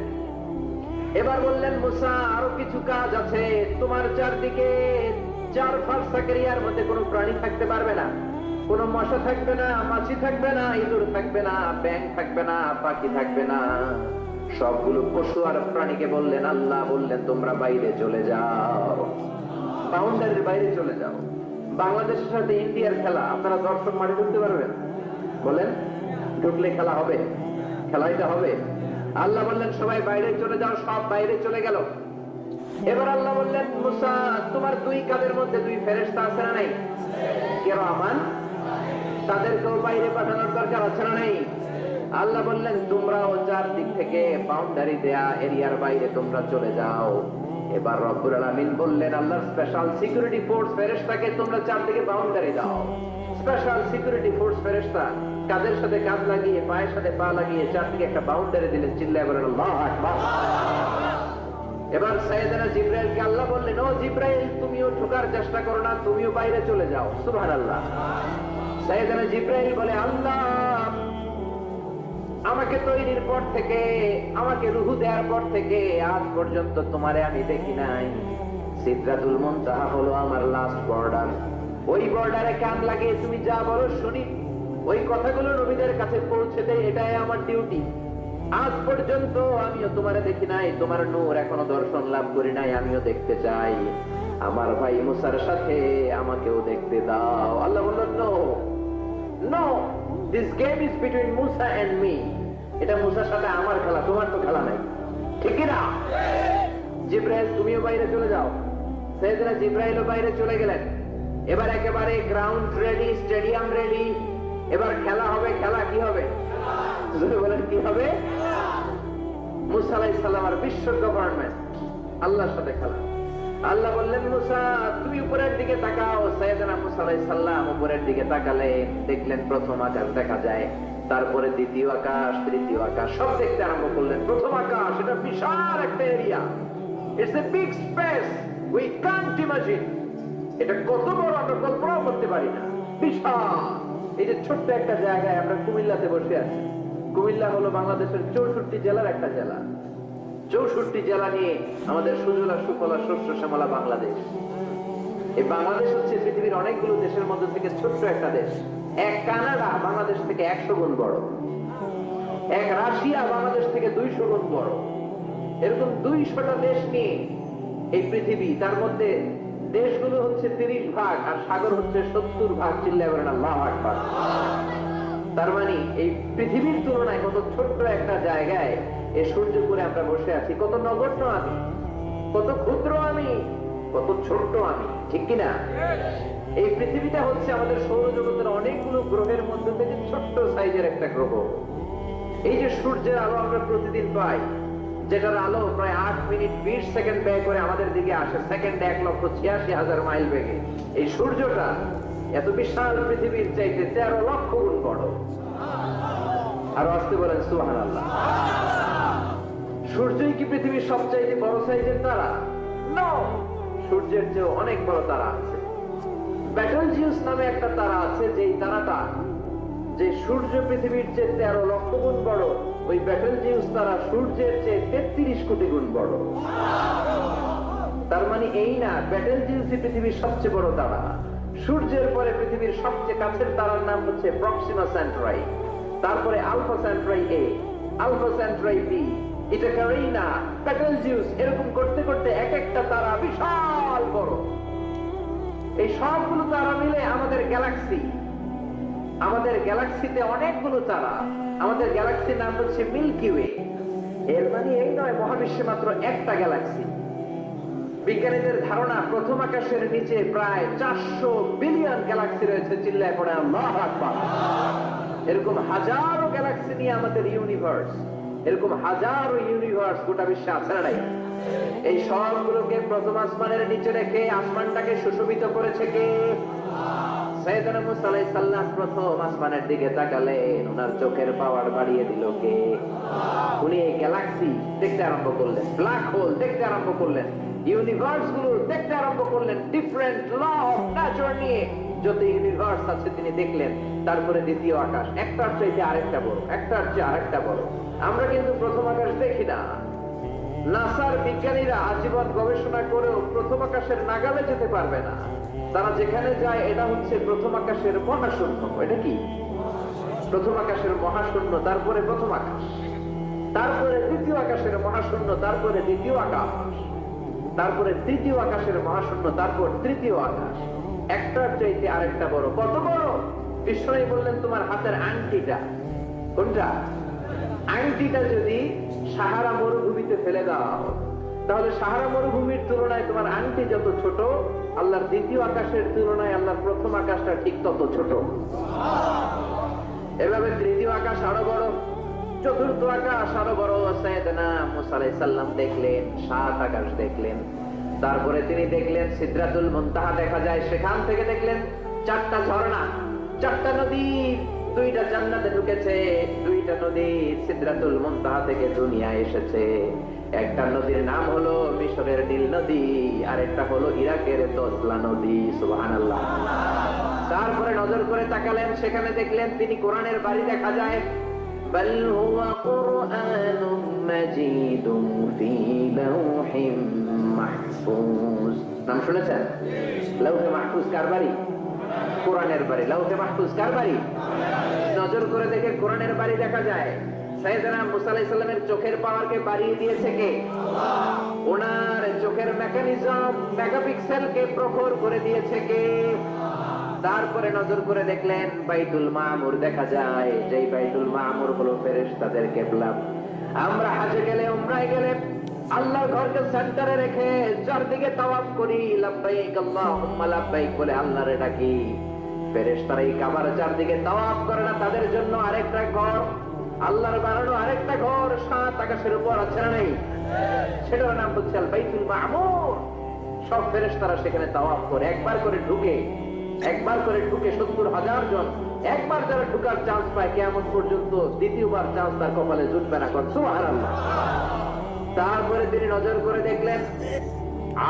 এবার বললেন, মুসা, আরো কিছু কাজ আছে। তোমার চারদিকে 4 ফারসাকের এরিয়ার মধ্যে কোনো প্রাণী থাকতে পারবে না। কোনো মশা থাকবে না, মাছি থাকবে না, ইঁদুর থাকবে না, ব্যাঙ থাকবে না, পাখি থাকবে না। সবগুলো পশু আর প্রাণীকে বললেন, আল্লাহ বললেন তোমরা বাইরে চলে যাও, বাউন্ডারির বাইরে চলে যাও। বাংলাদেশের সাথে ইন্ডিয়ার খেলা আপনারা দর্শক মাঠে ঢুকতে পারবেন? বলেন, ঢুকলে খেলা হবে? খেলা এটা হবে? আল্লাহ বললেন সবাই বাইরে চলে যাও, সব বাইরে চলে গেল। এবার আল্লাহ বললেন, মুসা তোমার দুই কাঁধের মধ্যে দুই ফেরেশতা আছে না নাই? কিরামান, তাদেরকেও বাইরে পাঠানোর দরকার আছে না নাই? আল্লাহ বললেন তোমরাও চারদিক থেকে বাউন্ডারি দেয়া এরিয়ার বাইরে তোমরা চলে যাও। এবার রব্বুল আলামিন বললেন আল্লাহর স্পেশাল সিকিউরিটি ফোর্স ফেরেশতাকে তোমরা চারদিকে বাউন্ডারি দাও। স্পেশাল সিকিউরিটি ফোর্স ফেরেশতা কাঁধের সাথে কাঁধ লাগিয়ে পায়ের সাথে পা লাগিয়ে চারদিকে একটা বাউন্ডারি দিলেন। চিল্লায় বলেন আল্লাহু আকবার। এবার সাইয়েদনা জিবরাইলকে আল্লাহ বললেন, ও জিবরাইল তুমিও ঢোকার চেষ্টা করো না, তুমিও বাইরে চলে যাও। সুবহানাল্লাহ। সাইয়েদনা জিবরাইল বলে, আল্লাহ আমাকে তৈরির পর থেকে, আমাকে রূহ দেওয়ার পর থেকে আজ পর্যন্ত তোমারে আমি দেখি নাই। সিদরাতুল মুনতাহা হলো আমার লাস্ট বর্ডার। ওই বর্ডারে কান লাগিয়ে তুমি যা বলো শুনি, ওই কথাগুলো নবীদের কাছে পৌঁছে দেয়, এটাই আমার ডিউটি। আজ পর্যন্ত আমিও তোমারে দেখি নাই, তোমার নূর এখনো দর্শন লাভ করি নাই, আমিও দেখতে চাই। আমার ভাই মুসার সাথে আমাকেও দেখতে দাও। আল্লাহ বললেন, no no, this game is between Musa and me. এটা মুসার সাথে আমার খেলা, তোমার তো খেলা নাই, ঠিক না? জিবরাইল তুমিও বাইরে চলে যাও। সাইয়েদনা জিবরাইলও বাইরে চলে গেলেন। এবার একেবারে গ্রাউন্ড রেডি, স্টেডিয়াম রেডি। এবার খেলা হবে। খেলা কি হবে? বলেন কি হবে? মুসা আলাইহিস সালাম আর বিশ্ব গভর্নমেন্ট, আল্লাহর সাথে খেলা। আল্লাহ বললেন, মুসা তুমি উপরের দিকে তাকাও। সাইয়েদনা মুসা আলাইহিস সালাম উপরের দিকে তাকালেন, দেখলেন প্রথম আকাশ দেখা যায়, তারপরে দ্বিতীয় আকাশ, তৃতীয় আকাশ, সব দেখতে আরম্ভ করলেন। প্রথম আকাশ, এটা বিশাল একটা area, it's a big space, we can't imagine. এটা কত বড় আমরা কল্পনাও করতে পারি না, বিশাল। এই যে ছোট্ট একটা জায়গায় আমরা কুমিল্লাতে বসে আছি। কুমিল্লা হলো বাংলাদেশের 64 জেলার একটা জেলা। 64 জেলা নিয়ে আমাদের সুজলা সুফলা শস্য শ্যামলা বাংলাদেশ। এই বাংলাদেশ হচ্ছে পৃথিবীর অনেকগুলো দেশের মধ্যে থেকে ছোট্ট একটা দেশ। এক কানাডা বাংলাদেশ থেকে 100 গুণ বড়, এক রাশিয়া বাংলাদেশ থেকে 200 গুণ বড়। এরকম 200টা দেশ নিয়ে এই পৃথিবী, তার মধ্যে দেশগুলো হচ্ছে 30 ভাগ আর সাগর হচ্ছে 70 ভাগ। চিল্লায় বলেন আল্লাহু আকবার। তার মানে এই পৃথিবীর তুলনায় কত ছোট্ট একটা জায়গায় এই সূর্যপুরে আমরা বসে আছি। কত নগণ্য আমি, কত ক্ষুদ্র আমি, কত ছোট্ট আমি, ঠিক কিনা? এই পৃথিবীটা হচ্ছে আমাদের সৌরজগতের অনেকগুলো গ্রহের মধ্যে থেকে ছোট্ট সাইজের একটা গ্রহ। এই যে সূর্যের আলো আমরা প্রতিদিন পাই, যেটার আলো প্রায় 8 মিনিট 20 সেকেন্ড ব্যয় করে আমাদের দিকে আসে, সেকেন্ডে 1,86,000 মাইল বেগে। এই সূর্যটা এত বিশাল পৃথিবীর চাইতে 13 লক্ষ গুণ বড়। আর আসতে বলেন সুবহানাল্লাহ। সূর্যই কি পৃথিবীর সবচাইতে বড় সাইজের তারা? নো, সূর্যের চেয়ে অনেক বড় তারা আছে। ব্যাটেলজিউস নামে একটা তারা আছে, যেই তারাটা, যে সূর্য পৃথিবীর চেয়ে 13 লক্ষ গুণ বড়, ওই ব্যাটেলজিউস তারা সূর্যের চেয়ে 33 কোটি গুণ বড়। তার মানে এই না ব্যাটেলজিউসই পৃথিবীর সবচেয়ে বড় তারা। সূর্যের পরে পৃথিবীর সবচেয়ে কাছের তারার নাম হচ্ছে প্রক্সিমা সেন্টরাই, তারপরে আলফা সেন্টরাই এ, আলফা সেন্টরাই বি, এটা ক্যারিনা, ব্যাটেলজিউস, এরকম করতে করতে এক একটা তারা বিশাল বড়। এই সবগুলো তারা মিলে আমাদের গ্যালাক্সি। আমাদের গ্যালাক্সিতে অনেকগুলো তারা। আমাদের গ্যালাক্সির নাম হচ্ছে মিল্কি ওয়ে। এর মানে এই নয় মহাবিশ্বে মাত্র একটা গ্যালাক্সি। বিজ্ঞানীদের ধারণা প্রথম আকাশের নিচে প্রায় 400 বিলিয়ন গ্যালাক্সি রয়েছে। চিল্লায় পড়ে আল্লাহু আকবার। এরকম হাজারো গ্যালাক্সি নিয়ে আমাদের ইউনিভার্স, এরকম হাজারো ইউনিভার্স গোটা বিশ্বে আছে না নাই? এই সবগুলোকে প্রথম আসমানের নিচে রেখে আসমানটাকে সুশোভিত করেছে কে? সাইয়েদনা মুসা আলাইহিস সালাম প্রথম আসমানের দিকে তাকালেন, ওনার চোখের পাওয়ার বাড়িয়ে দিল কে? উনি এই গ্যালাক্সি দেখতে আরম্ভ করলেন, ব্ল্যাক হোল দেখতে আরম্ভ করলেন, ইউনিভার্স গুলো দেখতে আরম্ভ করলেন। ডিফারেন্ট ল অফ নেচার নিয়ে যত ইউনিভার্স আছে তিনি দেখলেন। তারপরে দ্বিতীয় আকাশ, একটার চাইতে আরেকটা বড়, একটার চেয়ে আরেকটা বড়। আমরা কিন্তু প্রথম আকাশ দেখি না। নাসার বিজ্ঞানীরা আজীবন গবেষণা করেও প্রথম আকাশের নাগালে যেতে পারবে না। তারা যেখানে যায় এটা হচ্ছে প্রথম আকাশের মহাশূন্য। এটা কি? প্রথম আকাশের মহাশূন্য, তারপরে প্রথম আকাশ। তারপরে দ্বিতীয় আকাশের মহাশূন্য, তারপরে দ্বিতীয় আকাশ, তারপরে তৃতীয় আকাশের মহাশূন্য, তারপর তৃতীয় আকাশ। একটার চাইতে আরেকটা বড়। কত বড়? বিষ্ণু বললেন তোমার হাতের আংটিটা। কোনটা? আংটিটা যদি সাহারা মরুভূমিতে ফেলে দাও, তাহলে সাহারা মরুভূমির তুলনায় তোমার আংটি যত ছোট, আল্লাহর দ্বিতীয় আকাশের তুলনায় আল্লাহর প্রথম আকাশটা ঠিক তত ছোট। এভাবে তৃতীয় আকাশ আরো বড়, চতুর্থ আকাশ আরো বড়। সাইয়েদনা মুসা আলাইহিস সালাম দেখলেন 7 আকাশ দেখলেন। তারপরে তিনি দেখলেন সিদরাতুল মুনতাহা দেখা যায়, সেখান থেকে দেখলেন 4টা ঝর্ণা, 4টা নদী, 2টা জান্নাতে ঢুকেছে, 2টা নদী সিদরাতুল মুনতাহা থেকে দুনিয়ায় এসেছে। একটা নদীর নাম হলো মিশরের নীল নদী, আর একটা হলো ইরাকের তসলা নদী। সুবহানাল্লাহ। তারপরে নজর করে তাকালেন, সেখানে দেখলেন তিনি কোরআনের বাড়ি দেখা যায়। বাল হুয়া কুরআনুম মাজিদুম ফি লাওহিম মাহফুজ। নাম শুনেছেন? লাওহে মাহফুজ কার বাড়ি? কোরআনের বাড়ি। লাওহে মাহফুজ কার বাড়ি? নজর করে দেখে কোরআনের বাড়ি দেখা যায়। সাইয়েদনা মুসা আলাইহিস সালামের চোখের পাওয়ারকে বাড়িয়ে দিয়েছে কে? আল্লাহ। ওনার চোখের মেকানিজম, মেগাপিক্সেলকে প্রখর করে দিয়েছে কে? তারপরে নজর করে দেখলেন বাইতুল মামুর দেখা যায়, যেই বাইতুল মামুর হলো ফেরেশতাদের কিবলা। আমরা হজে গেলে, উমরায় গেলে আল্লাহর ঘরকে সেন্টারে রেখে চারদিকে তাওয়াফ করি, লাব্বাইক আল্লাহুম্মা লাব্বাইক বলে আল্লাহরে ডাকি। ফেরেশতারা এই কাবার চারদিকে তাওয়াফ করে না, তাদের জন্য আরেকটা ঘর, আল্লাহর বানানো আরেকটা ঘর 7 আকাশের উপর আছে না নেই? সেটার নাম হচ্ছে আল বাইতুল মামুর। সব ফেরেশতারা সেখানে তাওয়াফ করে, একবার করে ঢুকে 70,000 জন। একবার যারা ঢুকার চান্স পায়, কিয়ামত পর্যন্ত দ্বিতীয়বার চান্স তার কপালে জুটবে না। সুবহানাল্লাহ। তারপরে তিনি নজর করে দেখলেন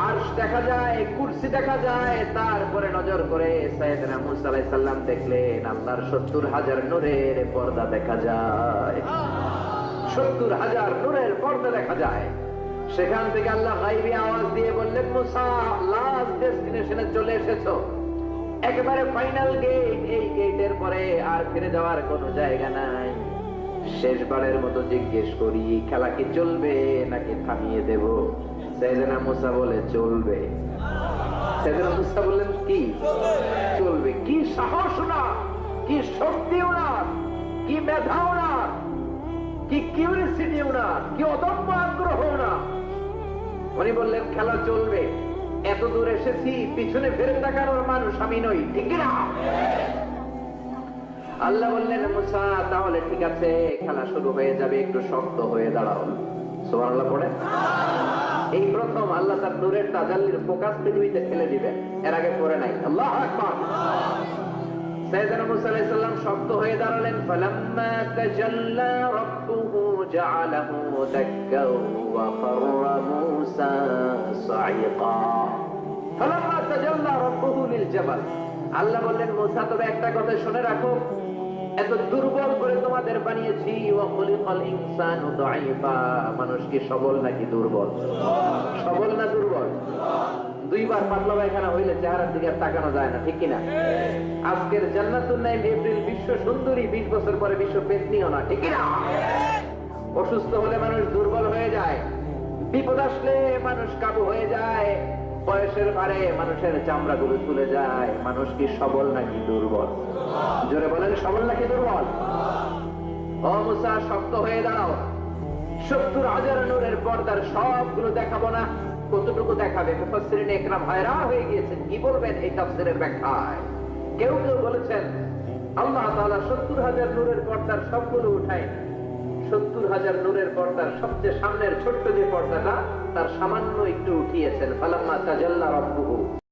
আরশ দেখা যায়, কুরসি দেখা যায়। তারপরে নজর করে সাইয়েদনা মুসা আলাইহিস সালাম দেখলেন আল্লাহর 70,000 নূরের পর্দা দেখা যায়। 70,000 নূরের পর্দা দেখা যায়। সেখান থেকে আল্লাহ গায়বী আওয়াজ দিয়ে বললেন, মুসা, লাস্ট ডেস্টিনেশনে চলে এসেছো, একেবারে ফাইনাল গেট। এই গেটের পরে আর ফিরে যাওয়ার কোনো জায়গা নাই। শেষবারের মতো জিজ্ঞেস করি, খেলা কি চলবে নাকি থামিয়ে দেব? সাইয়েদনা মুসা বলে চলবে। সাইয়েদনা মুসা বললেন কি চলবে? কি সাহস ওনার, কি শক্তি ওনার, কি মেধা ওনার, কি কিউরিসিটি ওনার, কি অদম্য আগ্রহ ওনার। উনি বললেন খেলা চলবে। এত দূর এসেছি, পিছনে ফিরে তাকানোর মানুষ আমি নই, ঠিক না? আল্লাহ বললেন, মুসা তাহলে ঠিক আছে, খেলা শুরু হয়ে যাবে, একটু শক্ত হয়ে দাঁড়াও। সুবহানাল্লাহ পড়ে। এই প্রথম আল্লাহ তার নূরের তাজাল্লির ফোকাস পৃথিবীতে ফেলে দিবেন, এর আগে করে নাই। আল্লাহু আকবার। সাইয়েদনা মুসা আলাইহিস সালাম শক্ত হয়ে দাঁড়ালেন। ফালাম্মা তাজাল্লা রাব্বুহু জাআলাহু দাক্কাও ওয়া খাররা মুসা সাইকা। ফালাম্মা তাজাল্লা রাব্বুহু লিল জাবাল। আল্লাহ বললেন, মুসা তবে একটা কথা শুনে রাখো, এত দুর্বল করে তোমাদের বানিয়েছি। ওয়া খুলিকাল ইনসানু দাঈফা। মানুষ কি সবল নাকি দুর্বল? সবল না দুর্বল? 2বার পাতলা পায়খানা হইলে চেহারার দিকে তাকানো যায় না, ঠিক কিনা? আজকের জান্নাতুন নাঈম এপ্রিল বিশ্ব সুন্দরী 20 বছর পরে বিশ্ব পেতনিও না, ঠিক কিনা? অসুস্থ হলে মানুষ দুর্বল হয়ে যায়, বিপদ আসলে মানুষ কাবু হয়ে যায়, বয়সের ভারে মানুষের চামড়াগুলো তুলে যায়। মানুষ কি সবল নাকি দুর্বল? জোরে বলেন, সবল নাকি দুর্বল? ও মুসা, শক্ত হয়ে দাও। 70,000 নূরের পর্দার সবগুলো দেখাবো না, কতটুকু দেখাবে? মুফাসসিরিন ইকরাম হয়রান হয়ে গিয়েছেন, কি বলবেন এই তাফসীরের ব্যাখ্যায়। কেউ কেউ বলেছেন আল্লাহ তাআলা 70,000 নূরের পর্দার সবগুলো উঠায়, 70,000 নূরের পর্দার সবচেয়ে সামনের ছোট্ট যে পর্দাটা, তার সামান্য একটু উঠিয়েছেন। ফালাম্মা তাজাল্লা রাব্বুহু